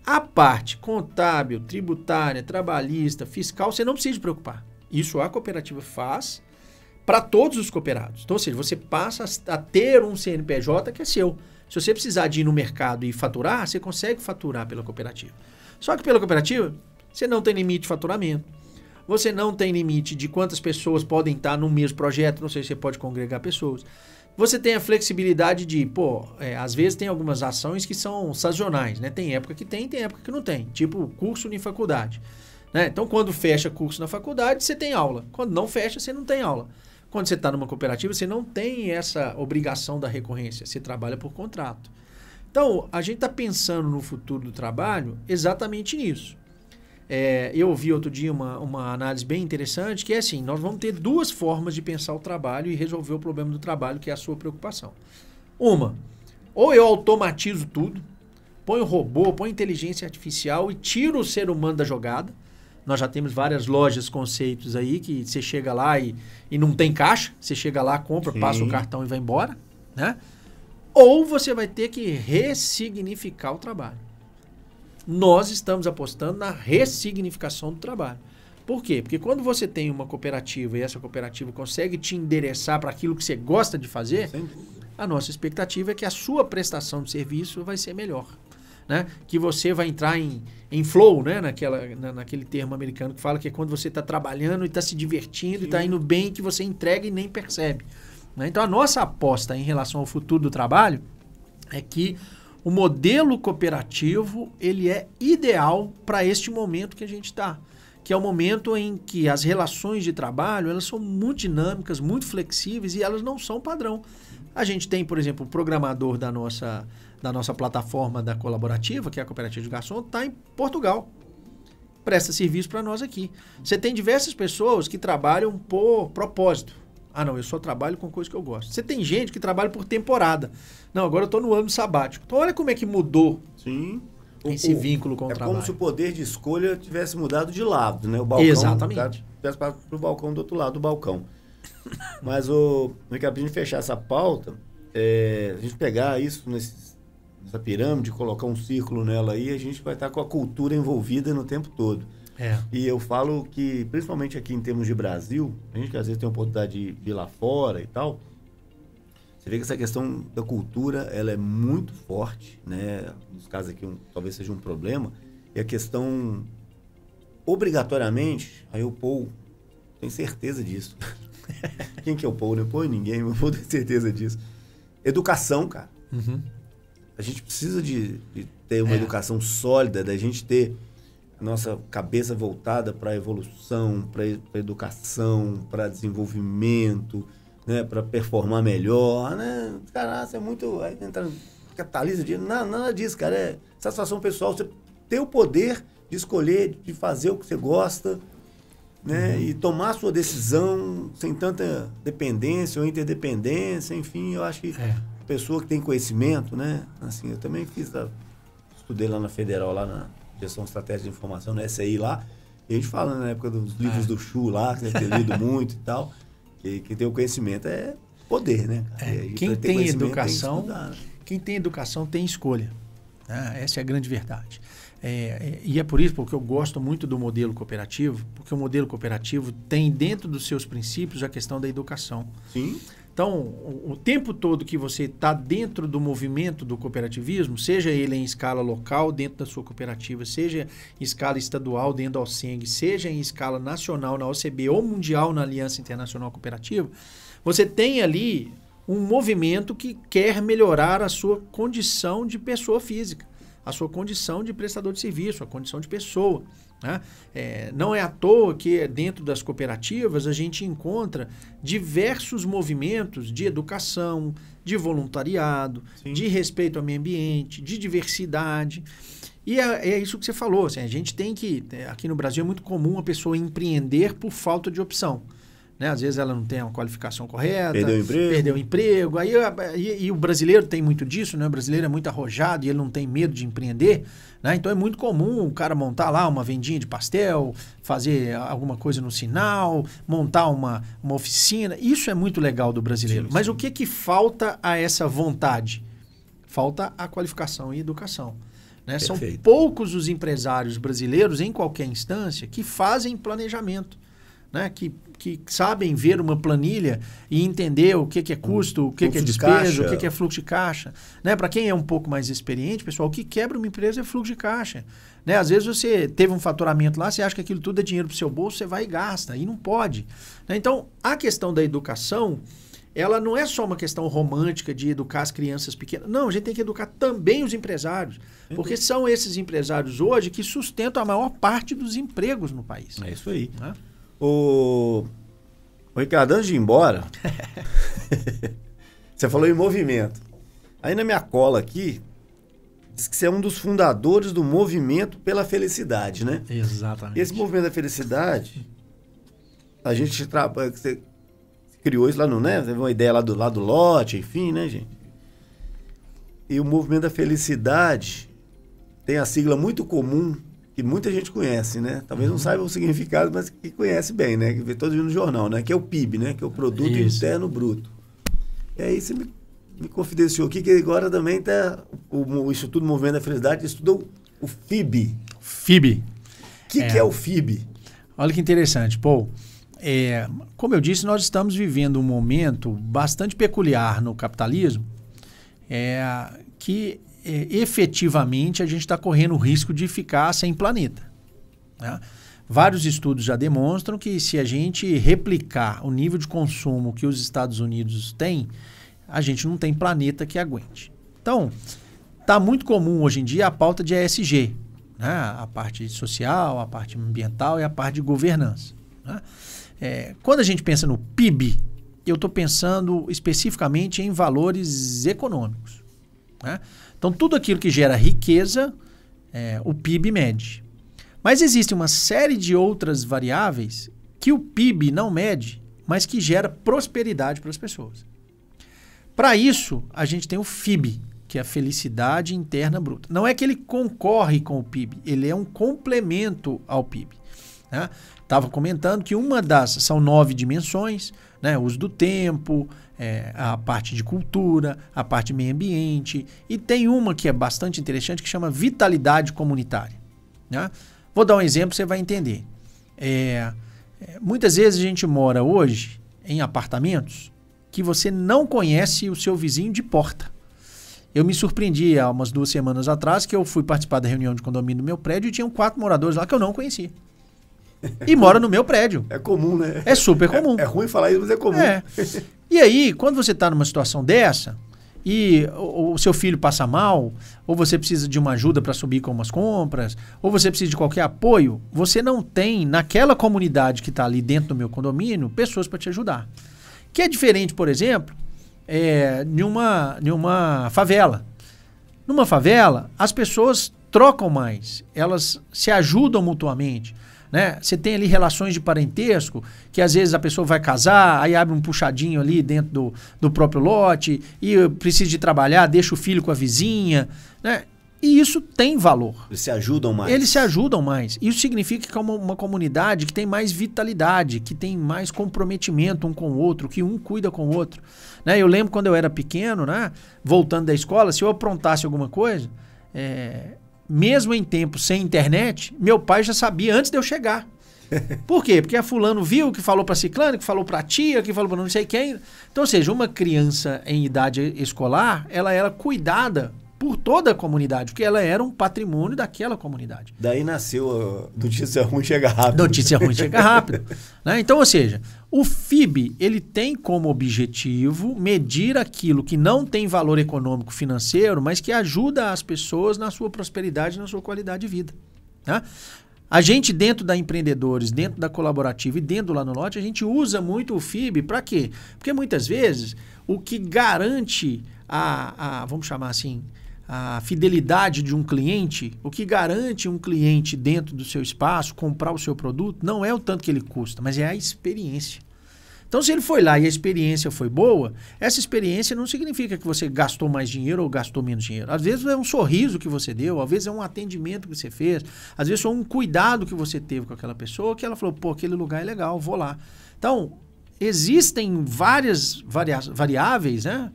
a parte contábil, tributária, trabalhista, fiscal, você não precisa se preocupar. Isso a cooperativa faz para todos os cooperados. Então, ou seja, você passa a ter um CNPJ que é seu. Se você precisar de ir no mercado e faturar, você consegue faturar pela cooperativa. Só que pela cooperativa, você não tem limite de faturamento. Você não tem limite de quantas pessoas podem estar no mesmo projeto. Não sei se você pode congregar pessoas. Você tem a flexibilidade de, às vezes tem algumas ações que são sazonais, né? Tem época que tem época que não tem. Tipo, curso em faculdade. Né? Então, quando fecha curso na faculdade, você tem aula. Quando não fecha, você não tem aula. Quando você está numa cooperativa, você não tem essa obrigação da recorrência. Você trabalha por contrato. Então, a gente está pensando no futuro do trabalho exatamente nisso. Eu ouvi outro dia uma análise bem interessante, que é assim, nós vamos ter duas formas de pensar o trabalho e resolver o problema do trabalho, que é a sua preocupação. Uma, ou eu automatizo tudo, ponho robô, ponho inteligência artificial e tiro o ser humano da jogada. Nós já temos várias lojas, conceitos aí, que você chega lá e não tem caixa, você chega lá, compra, Sim. passa o cartão e vai embora, né? Ou você vai ter que ressignificar o trabalho. Nós estamos apostando na ressignificação do trabalho. Por quê? Porque quando você tem uma cooperativa e essa cooperativa consegue te endereçar para aquilo que você gosta de fazer, a nossa expectativa é que a sua prestação de serviço vai ser melhor. Né? Que você vai entrar em flow, né? Naquele termo americano que fala que é quando você está trabalhando e está se divertindo Sim. e está indo bem, que você entrega e nem percebe. Né? Então, a nossa aposta em relação ao futuro do trabalho é que o modelo cooperativo ele é ideal para este momento que a gente está, que é o momento em que as relações de trabalho elas são muito dinâmicas, muito flexíveis e elas não são padrão. A gente tem, por exemplo, o programador da nossa plataforma da colaborativa, que é a Cooperativa de Garçom, está em Portugal. Presta serviço para nós aqui. Você tem diversas pessoas que trabalham por propósito. Não, eu só trabalho com coisa que eu gosto. Você tem gente que trabalha por temporada. Não, agora eu estou no ano sabático. Então, olha como é que mudou Sim. esse vínculo com o trabalho. É como se o poder de escolha tivesse mudado de lado, né? O balcão, Exatamente. Tivesse para o balcão do outro lado do balcão. Mas, para a gente fechar essa pauta, a gente pegar isso nessa pirâmide, colocar um círculo nela aí, a gente vai estar com a cultura envolvida no tempo todo. E eu falo que, principalmente aqui em termos de Brasil, a gente que às vezes tem a oportunidade de ir lá fora e tal, você vê que essa questão da cultura, ela é muito forte, né? Nos casos aqui, talvez seja um problema, e a questão, obrigatoriamente, aí o Paul tem certeza disso. Quem que é o Paul? Não é Paul ninguém, mas o Paul tem certeza disso. Educação, cara. Uhum. A gente precisa de ter uma educação sólida, da gente ter a nossa cabeça voltada para a evolução, para a educação, para desenvolvimento, né, para performar melhor, né? Cara, isso é muito... Aí entra capitalismo, nada disso, cara. É satisfação pessoal. Você ter o poder de escolher, de fazer o que você gosta, né? E tomar a sua decisão sem tanta dependência ou interdependência, enfim, eu acho que a pessoa que tem conhecimento, né? Assim, eu também estudei lá na Federal, lá na Gestão Estratégica de Informação, na SI lá, e a gente fala na época dos livros do Chu lá, que você tem lido muito e tal, que tem o conhecimento é poder, né? Quem tem educação, tem quem tem educação tem escolha. Essa é a grande verdade. E é por isso porque eu gosto muito do modelo cooperativo, porque o modelo cooperativo tem dentro dos seus princípios a questão da educação. Sim. Então, o tempo todo que você está dentro do movimento do cooperativismo, seja ele em escala local dentro da sua cooperativa, seja em escala estadual dentro da OCENG, seja em escala nacional na OCB ou mundial na Aliança Internacional Cooperativa, você tem ali um movimento que quer melhorar a sua condição de pessoa física, a sua condição de prestador de serviço, a condição de pessoa. Né? Não é à toa que dentro das cooperativas a gente encontra diversos movimentos de educação, de voluntariado, Sim. de respeito ao meio ambiente, de diversidade. E é isso que você falou. Assim, a gente tem que... Aqui no Brasil é muito comum a pessoa empreender por falta de opção. Né? Às vezes ela não tem uma qualificação correta, perdeu o emprego. E o brasileiro tem muito disso, né? O brasileiro é muito arrojado e ele não tem medo de empreender. Né? Então é muito comum o cara montar lá uma vendinha de pastel, fazer alguma coisa no sinal, montar uma oficina. Isso é muito legal do brasileiro. Sim, Mas o que falta a essa vontade? Falta a qualificação e educação. Né? São poucos os empresários brasileiros, em qualquer instância, que fazem planejamento. Né? Que sabem ver uma planilha e entender o que é custo, o que é despesa, o que é fluxo de caixa. Né? Para quem é um pouco mais experiente, pessoal, o que quebra uma empresa é fluxo de caixa. Né? Às vezes você teve um faturamento lá, você acha que aquilo tudo é dinheiro para o seu bolso, você vai e gasta, e não pode. Né? Então, a questão da educação, ela não é só uma questão romântica de educar as crianças pequenas. Não, a gente tem que educar também os empresários. Porque são esses empresários hoje que sustentam a maior parte dos empregos no país. É isso aí. Né? O Ricardo, antes de ir embora, você falou em movimento. Aí na minha cola aqui, diz que você é um dos fundadores do movimento pela felicidade, né? Exatamente. Esse movimento da felicidade, a gente você criou isso lá no, né? Teve uma ideia lá do lote, enfim, né, gente? E o movimento da felicidade tem a sigla muito comum que muita gente conhece, né? Talvez não saiba o significado, mas que conhece bem, né? Que vê todo dia no jornal, né? Que é o PIB, né? Que é o Produto Interno Bruto. E aí você me confidenciou aqui que agora também está o Instituto Movimento da Felicidade estudou o FIB. FIB. O que é o FIB? Olha que interessante, Paul. Como eu disse, nós estamos vivendo um momento bastante peculiar no capitalismo, que efetivamente a gente está correndo o risco de ficar sem planeta. Né? Vários estudos já demonstram que se a gente replicar o nível de consumo que os Estados Unidos têm, a gente não tem planeta que aguente. Então, está muito comum hoje em dia a pauta de ESG, né? A parte social, a parte ambiental e a parte de governança. Né? Quando a gente pensa no PIB, eu estou pensando especificamente em valores econômicos. Né? Então, tudo aquilo que gera riqueza, o PIB mede. Mas existe uma série de outras variáveis que o PIB não mede, mas que gera prosperidade para as pessoas. Para isso, a gente tem o FIB, que é a felicidade interna bruta. Não é que ele concorre com o PIB, ele é um complemento ao PIB. Né? Estava comentando que são 9 dimensões, né? O uso do tempo, a parte de cultura, a parte de meio ambiente, e tem uma que é bastante interessante que chama vitalidade comunitária. Né? Vou dar um exemplo, você vai entender. Muitas vezes a gente mora hoje em apartamentos que você não conhece o seu vizinho de porta. Eu me surpreendi há umas 2 semanas atrás que eu fui participar da reunião de condomínio do meu prédio e tinham 4 moradores lá que eu não conhecia. E mora no meu prédio. É comum, né? É super comum. É ruim falar isso, mas é comum. E aí, quando você está numa situação dessa e o seu filho passa mal, ou você precisa de uma ajuda para subir com umas compras, ou você precisa de qualquer apoio, você não tem naquela comunidade que está ali dentro do meu condomínio pessoas para te ajudar. Que é diferente, por exemplo, de uma favela. Numa favela, as pessoas trocam mais, elas se ajudam mutuamente. Né? Você tem ali relações de parentesco, que às vezes a pessoa vai casar, aí abre um puxadinho ali dentro do próprio lote, e precisa de trabalhar, deixa o filho com a vizinha, né? E isso tem valor. Eles se ajudam mais. Eles se ajudam mais. Isso significa que é uma comunidade que tem mais vitalidade, que tem mais comprometimento um com o outro, que um cuida com o outro. Né? Eu lembro quando eu era pequeno, né? Voltando da escola, se eu aprontasse alguma coisa, mesmo em tempos sem internet, meu pai já sabia antes de eu chegar. Por quê? Porque a fulano viu, que falou para ciclano, que falou para tia, que falou para não sei quem. Então, ou seja, uma criança em idade escolar, ela era cuidada por toda a comunidade, porque ela era um patrimônio daquela comunidade. Daí nasceu a notícia ruim chega rápido. Notícia ruim chega rápido. Né? Então, ou seja, o FIB, ele tem como objetivo medir aquilo que não tem valor econômico financeiro, mas que ajuda as pessoas na sua prosperidade, na sua qualidade de vida. Né? A gente, dentro da Empreendedores, dentro da Colaborativa e dentro do Lá no Lote, a gente usa muito o FIB para quê? Porque muitas vezes o que garante vamos chamar assim, a fidelidade de um cliente, o que garante um cliente dentro do seu espaço comprar o seu produto, não é o tanto que ele custa, mas é a experiência. Então, se ele foi lá e a experiência foi boa, essa experiência não significa que você gastou mais dinheiro ou gastou menos dinheiro. Às vezes é um sorriso que você deu, às vezes é um atendimento que você fez, às vezes foi um cuidado que você teve com aquela pessoa, que ela falou, pô, aquele lugar é legal, vou lá. Então, existem várias variáveis, né?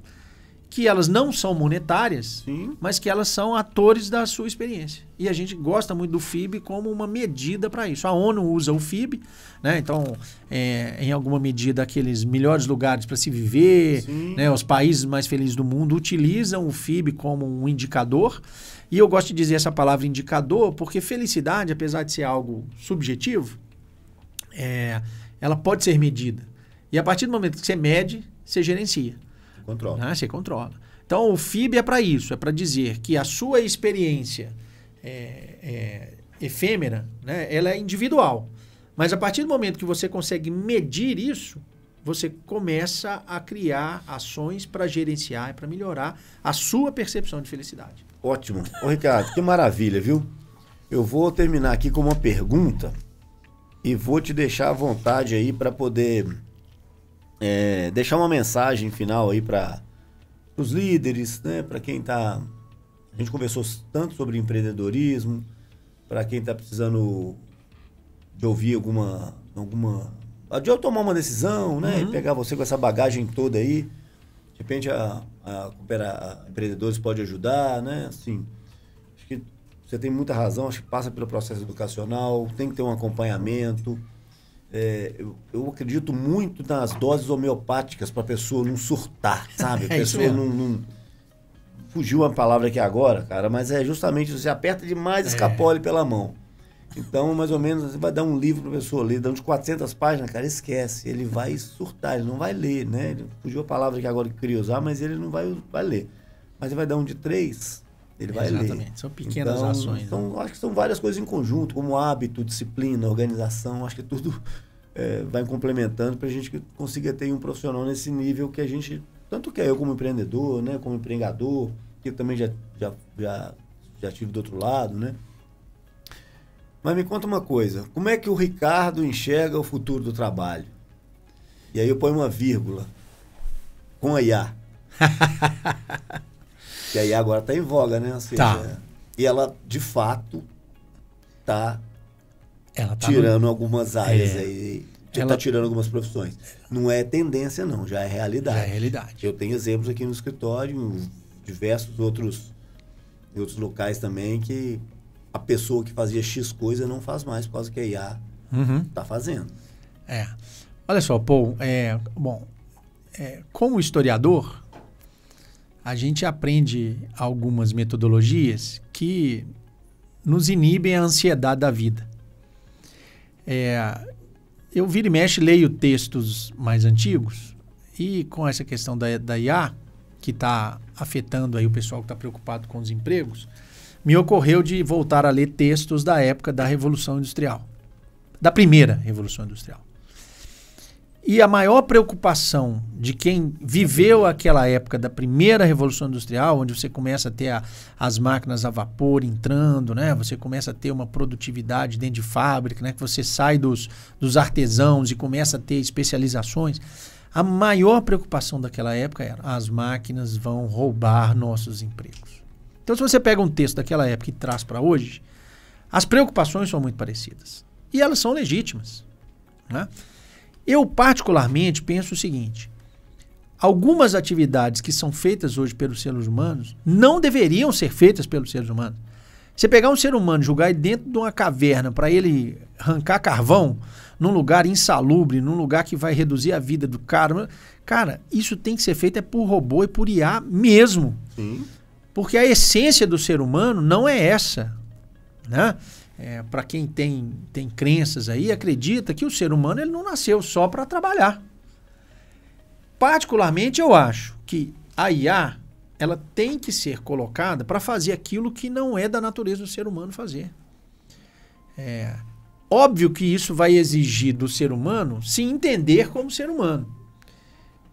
Que elas não são monetárias, sim, mas que elas são atores da sua experiência. E a gente gosta muito do FIB como uma medida para isso. A ONU usa o FIB, né? Então, em alguma medida, aqueles melhores lugares para se viver, né? Os países mais felizes do mundo utilizam o FIB como um indicador. E eu gosto de dizer essa palavra indicador porque felicidade, apesar de ser algo subjetivo, ela pode ser medida. E a partir do momento que você mede, você gerencia. Controla. Você controla. Então, o FIB é para isso, é para dizer que a sua experiência efêmera, né, ela é individual. Mas a partir do momento que você consegue medir isso, você começa a criar ações para gerenciar e para melhorar a sua percepção de felicidade. Ótimo. Ô, Ricardo, que maravilha, viu? Eu vou terminar aqui com uma pergunta e vou te deixar à vontade aí para poder... deixar uma mensagem final aí para os líderes, né? Para quem está... A gente conversou tanto sobre empreendedorismo, para quem está precisando de ouvir de eu tomar uma decisão, né? E pegar você com essa bagagem toda aí. De repente a Empreendedores pode ajudar, né? Assim, acho que você tem muita razão, acho que passa pelo processo educacional, tem que ter um acompanhamento. Eu acredito muito nas doses homeopáticas para a pessoa não surtar, sabe? A pessoa não... Fugiu uma palavra aqui agora, cara, mas é justamente você aperta demais, escapole pela mão. Então, mais ou menos, você vai dar um livro para a pessoa ler, dá uns 400 páginas, cara, esquece. Ele vai surtar, ele não vai ler, né? Fugiu a palavra aqui agora que eu queria usar, mas ele não vai ler. Mas ele vai dar um de 3, ele vai ler. Exatamente, são pequenas ações. Então, acho que são várias coisas em conjunto, como hábito, disciplina, organização, acho que tudo vai complementando para a gente consiga ter um profissional nesse nível que a gente, tanto que eu como empreendedor, né, como empregador, que eu também já tive do outro lado, né? Mas me conta uma coisa, como é que o Ricardo enxerga o futuro do trabalho? E aí eu ponho uma vírgula, com a IA. Que a IA agora está em voga, né? Ou seja, e ela, de fato, está tirando algumas áreas aí. Está tirando algumas profissões. Não é tendência, não. Já é realidade. Já é realidade. Eu tenho exemplos aqui no escritório, em diversos outros locais também, que a pessoa que fazia X coisa não faz mais por causa que a IA está fazendo. Olha só, Paul, como historiador, a gente aprende algumas metodologias que nos inibem a ansiedade da vida. Eu viro e mexe, leio textos mais antigos e com essa questão da IA, que está afetando aí o pessoal que está preocupado com os empregos, me ocorreu de voltar a ler textos da época da Revolução Industrial, da primeira Revolução Industrial. E a maior preocupação de quem viveu aquela época da primeira Revolução Industrial, onde você começa a ter as máquinas a vapor entrando, né? Você começa a ter uma produtividade dentro de fábrica, né? Que você sai dos artesãos e começa a ter especializações. A maior preocupação daquela época era: as máquinas vão roubar nossos empregos. Então, se você pega um texto daquela época e traz para hoje, as preocupações são muito parecidas. E elas são legítimas, né? Eu, particularmente, penso o seguinte: algumas atividades que são feitas hoje pelos seres humanos não deveriam ser feitas pelos seres humanos. Você pegar um ser humano, jogar ele dentro de uma caverna para ele arrancar carvão num lugar insalubre, num lugar que vai reduzir a vida do cara. Cara, isso tem que ser feito por robô e por IA mesmo. Sim. Porque a essência do ser humano não é essa, né? Para quem tem crenças aí, acredita que o ser humano ele não nasceu só para trabalhar. Particularmente, eu acho que a IA ela tem que ser colocada para fazer aquilo que não é da natureza do ser humano fazer. Óbvio que isso vai exigir do ser humano se entender como ser humano.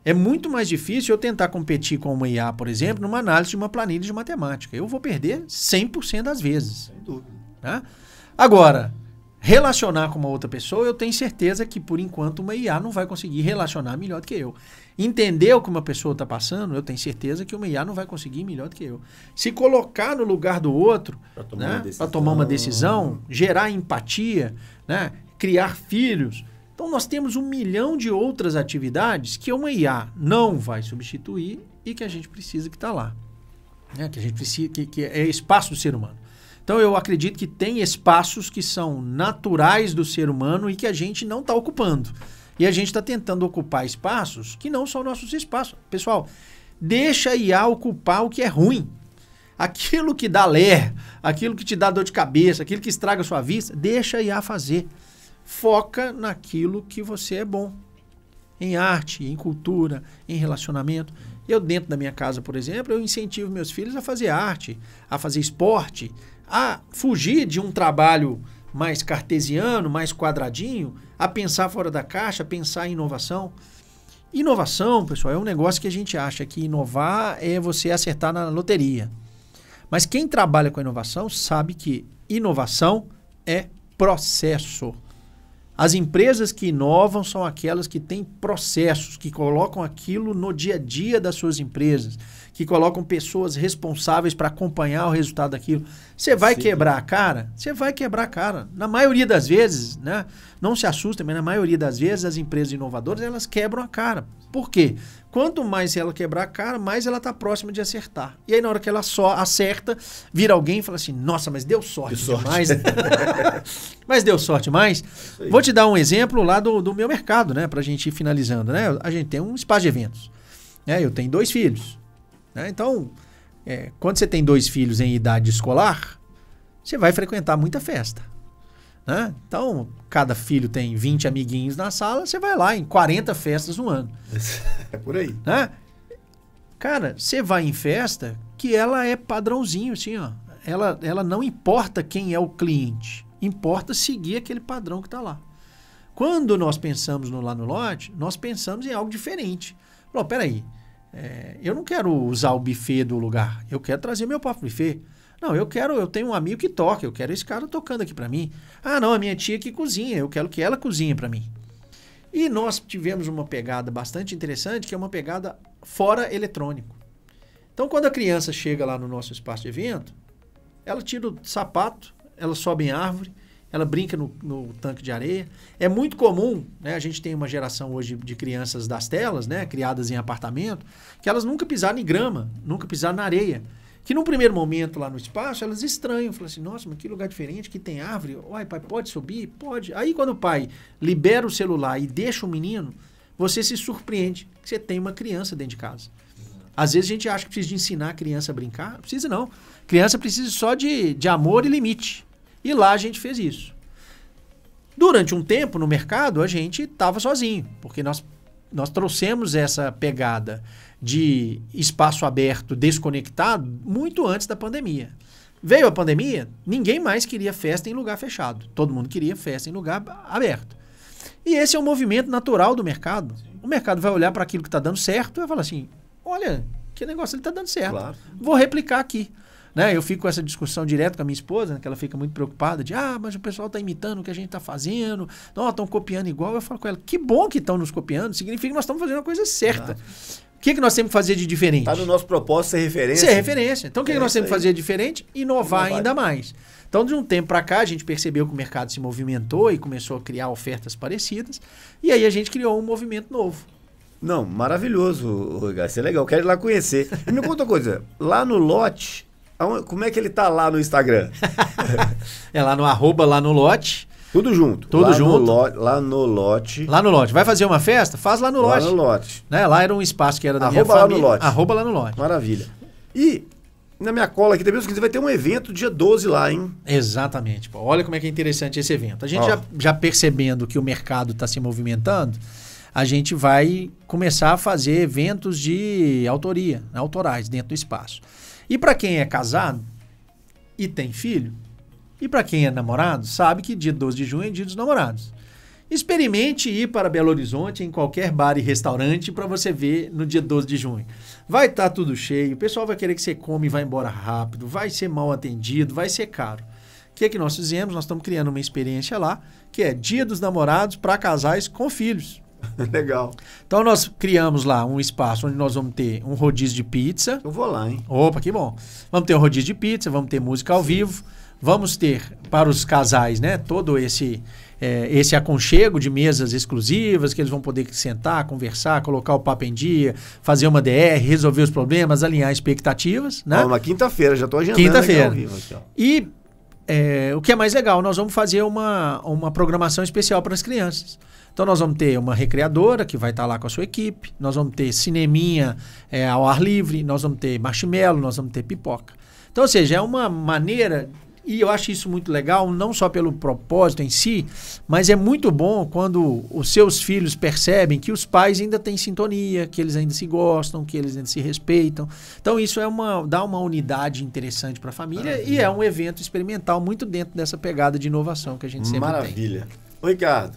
É muito mais difícil eu tentar competir com uma IA, por exemplo, numa análise de uma planilha de matemática. Eu vou perder 100% das vezes. Sem dúvida. Né? Agora, relacionar com uma outra pessoa, eu tenho certeza que, por enquanto, uma IA não vai conseguir relacionar melhor do que eu. Entender o que uma pessoa está passando, eu tenho certeza que uma IA não vai conseguir melhor do que eu. Se colocar no lugar do outro, para tomar uma decisão, gerar empatia, né? Criar filhos. Então, nós temos 1 milhão de outras atividades que uma IA não vai substituir e que a gente precisa que está lá. Né? Que a gente precisa, que é espaço do ser humano. Então, eu acredito que tem espaços que são naturais do ser humano e que a gente não está ocupando. E a gente está tentando ocupar espaços que não são nossos espaços. Pessoal, deixa a IA ocupar o que é ruim. Aquilo que dá ler, aquilo que te dá dor de cabeça, aquilo que estraga a sua vista, deixa a IA fazer. Foca naquilo que você é bom. Em arte, em cultura, em relacionamento. Eu, dentro da minha casa, por exemplo, eu incentivo meus filhos a fazer arte, a fazer esporte, a fugir de um trabalho mais cartesiano, mais quadradinho, a pensar fora da caixa, a pensar em inovação. Inovação, pessoal, é um negócio que a gente acha que inovar é você acertar na loteria. Mas quem trabalha com inovação sabe que inovação é processo. As empresas que inovam são aquelas que têm processos, que colocam aquilo no dia a dia das suas empresas, que colocam pessoas responsáveis para acompanhar o resultado daquilo. Você vai quebrar a cara? Você vai quebrar a cara. Na maioria das vezes, né? Não se assustem, mas na maioria das vezes as empresas inovadoras, elas quebram a cara. Por quê? Quanto mais ela quebrar a cara, mais ela está próxima de acertar. E aí na hora que ela só acerta, vira alguém e fala assim, nossa, mas deu sorte demais. Mas deu sorte demais. Vou te dar um exemplo lá do meu mercado, né? Pra gente ir finalizando, né? A gente tem um espaço de eventos. Né? Eu tenho 2 filhos. Né? Então, quando você tem 2 filhos em idade escolar, você vai frequentar muita festa. Né? Então, cada filho tem 20 amiguinhos na sala, você vai lá em 40 festas no ano. É por aí. Né? Cara, você vai em festa que ela é padrãozinho, assim, ó. Ela não importa quem é o cliente, importa seguir aquele padrão que está lá. Quando nós pensamos lá no lote, nós pensamos em algo diferente. Falou, peraí, eu não quero usar o buffet do lugar, eu quero trazer meu próprio buffet. Não, eu tenho um amigo que toca, eu quero esse cara tocando aqui para mim. Ah, não, a minha tia que cozinha, eu quero que ela cozinhe para mim. E nós tivemos uma pegada bastante interessante, que é uma pegada fora eletrônico. Então, quando a criança chega lá no nosso espaço de evento, ela tira o sapato, ela sobe em árvore, ela brinca no tanque de areia. É muito comum, né, a gente tem uma geração hoje de crianças das telas, né, criadas em apartamento, que elas nunca pisaram em grama, nunca pisaram na areia. Que num primeiro momento lá no espaço, elas estranham, falam assim, nossa, mas que lugar diferente, que tem árvore. Uai, pai, pode subir? Pode. Aí quando o pai libera o celular e deixa o menino, você se surpreende que você tem uma criança dentro de casa. Às vezes a gente acha que precisa de ensinar a criança a brincar. Não precisa não. Criança precisa só de amor e limite. E lá a gente fez isso. Durante um tempo no mercado, a gente estava sozinho, porque nós trouxemos essa pegada de espaço aberto, desconectado, muito antes da pandemia. Veio a pandemia, ninguém mais queria festa em lugar fechado. Todo mundo queria festa em lugar aberto. E esse é um movimento natural do mercado. O mercado vai olhar para aquilo que está dando certo e vai falar assim, olha, que negócio ele está dando certo. Claro. Vou replicar aqui. Né? Eu fico com essa discussão direto com a minha esposa, né, que ela fica muito preocupada de, mas o pessoal está imitando o que a gente está fazendo, estão copiando igual. Eu falo com ela, que bom que estão nos copiando, significa que nós estamos fazendo a coisa certa. O que nós temos que fazer de diferente? Está no nosso propósito ser referência. Ser referência. Então o que nós temos que fazer de diferente? Inovar ainda mais. Então de um tempo para cá a gente percebeu que o mercado se movimentou e começou a criar ofertas parecidas e aí a gente criou um movimento novo. Não, maravilhoso, Rodrigo. Isso é legal, quero ir lá conhecer. E me conta uma coisa, lá no lote Como é que ele tá lá no Instagram? É lá no @ lá no lote. Tudo junto. Tudo junto. Lá no lote. Lá no lote. Vai fazer uma festa? Faz lá no lote. Lá no lote. Né? Lá era um espaço que era da minha Lá família. no lote. @ lá no lote. Maravilha. E na minha cola aqui também, vai ter um evento dia 12 lá, hein? Exatamente. Pô. Olha como é que é interessante esse evento. A gente já percebendo que o mercado está se movimentando, a gente vai começar a fazer eventos de autoria, né, autorais, dentro do espaço. E para quem é casado e tem filho, e para quem é namorado, sabe que dia 12 de junho é dia dos namorados. Experimente ir para Belo Horizonte em qualquer bar e restaurante para você ver no dia 12 de junho. Vai estar tudo cheio, o pessoal vai querer que você come e vá embora rápido, vai ser mal atendido, vai ser caro. O que é que nós fizemos? Nós estamos criando uma experiência lá, que é Dia dos Namorados para casais com filhos. Legal. Então nós criamos lá um espaço onde nós vamos ter um rodízio de pizza. Eu vou lá, hein? Opa, que bom. Vamos ter um rodízio de pizza, vamos ter música ao vivo, vamos ter para os casais, né, todo esse aconchego de mesas exclusivas, que eles vão poder sentar, conversar, colocar o papo em dia, fazer uma DR, resolver os problemas, alinhar expectativas, né? Uma quinta-feira, já estou agendando. Quinta-feira. Aqui, ó. E o que é mais legal, nós vamos fazer uma programação especial para as crianças. Então nós vamos ter uma recreadora que vai estar lá com a sua equipe, nós vamos ter cineminha ao ar livre, nós vamos ter marshmallow, nós vamos ter pipoca. Então, ou seja, é uma maneira, e eu acho isso muito legal, não só pelo propósito em si, mas é muito bom quando os seus filhos percebem que os pais ainda têm sintonia, que eles ainda se gostam, que eles ainda se respeitam. Então isso dá uma unidade interessante para a família e é um evento experimental muito dentro dessa pegada de inovação que a gente sempre tem. Maravilha. Ô, Ricardo,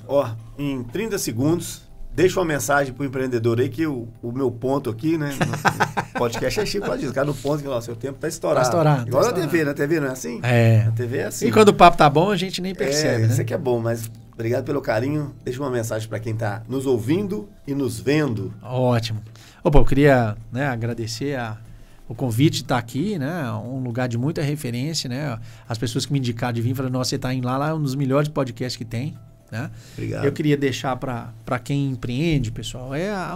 em 30 segundos, deixa uma mensagem pro empreendedor aí, que o meu ponto aqui, né? No podcast é chique, pode ficar no ponto que o seu tempo tá estourado. Tá estourado. Igual na TV, na TV não é assim? É. Na TV é assim. E quando o papo tá bom, a gente nem percebe, né? Isso aqui é bom, mas obrigado pelo carinho. Deixa uma mensagem para quem tá nos ouvindo e nos vendo. Ótimo. Opa, eu queria, né, agradecer o convite de estar aqui, né? Um lugar de muita referência, né? As pessoas que me indicaram de vir falaram, nossa, você está indo lá é um dos melhores podcasts que tem. Né? Obrigado. Eu queria deixar para quem empreende, pessoal,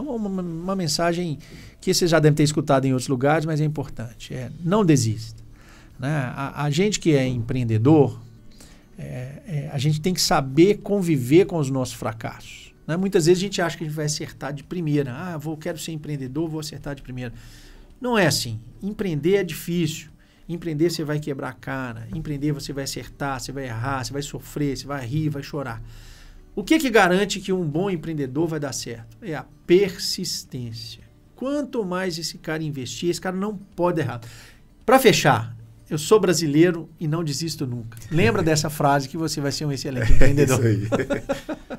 uma mensagem que vocês já devem ter escutado em outros lugares, mas é importante. Não desista. Né? A gente que é empreendedor, a gente tem que saber conviver com os nossos fracassos. Né? Muitas vezes a gente acha que a gente vai acertar de primeira. Quero ser empreendedor, vou acertar de primeira. Não é assim. Empreender é difícil. Empreender você vai quebrar a cara, empreender você vai acertar, você vai errar, você vai sofrer, você vai rir, vai chorar. O que garante que um bom empreendedor vai dar certo? É a persistência. Quanto mais esse cara investir, esse cara não pode errar. Para fechar, eu sou brasileiro e não desisto nunca. Lembra dessa frase que você vai ser um excelente empreendedor. Isso aí.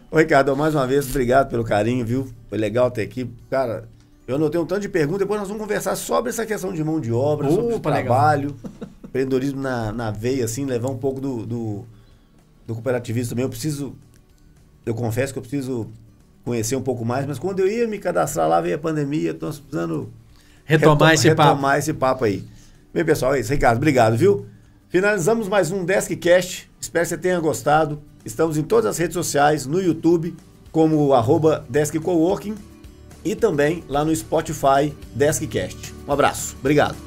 Ô, Ricardo, mais uma vez, obrigado pelo carinho, viu? Foi legal ter aqui. Cara, eu anotei um tanto de perguntas, depois nós vamos conversar sobre essa questão de mão de obra, sobre o trabalho, empreendedorismo na veia, assim, levar um pouco do cooperativismo também. Eu confesso que eu preciso conhecer um pouco mais, mas quando eu ia me cadastrar lá, veio a pandemia, estou precisando retomar esse papo aí. Bem, pessoal, é isso. Ricardo, obrigado, viu? Finalizamos mais um DeskCast, espero que você tenha gostado. Estamos em todas as redes sociais, no YouTube, como @DeskCoworking, e também lá no Spotify, DeskCast. Um abraço, obrigado.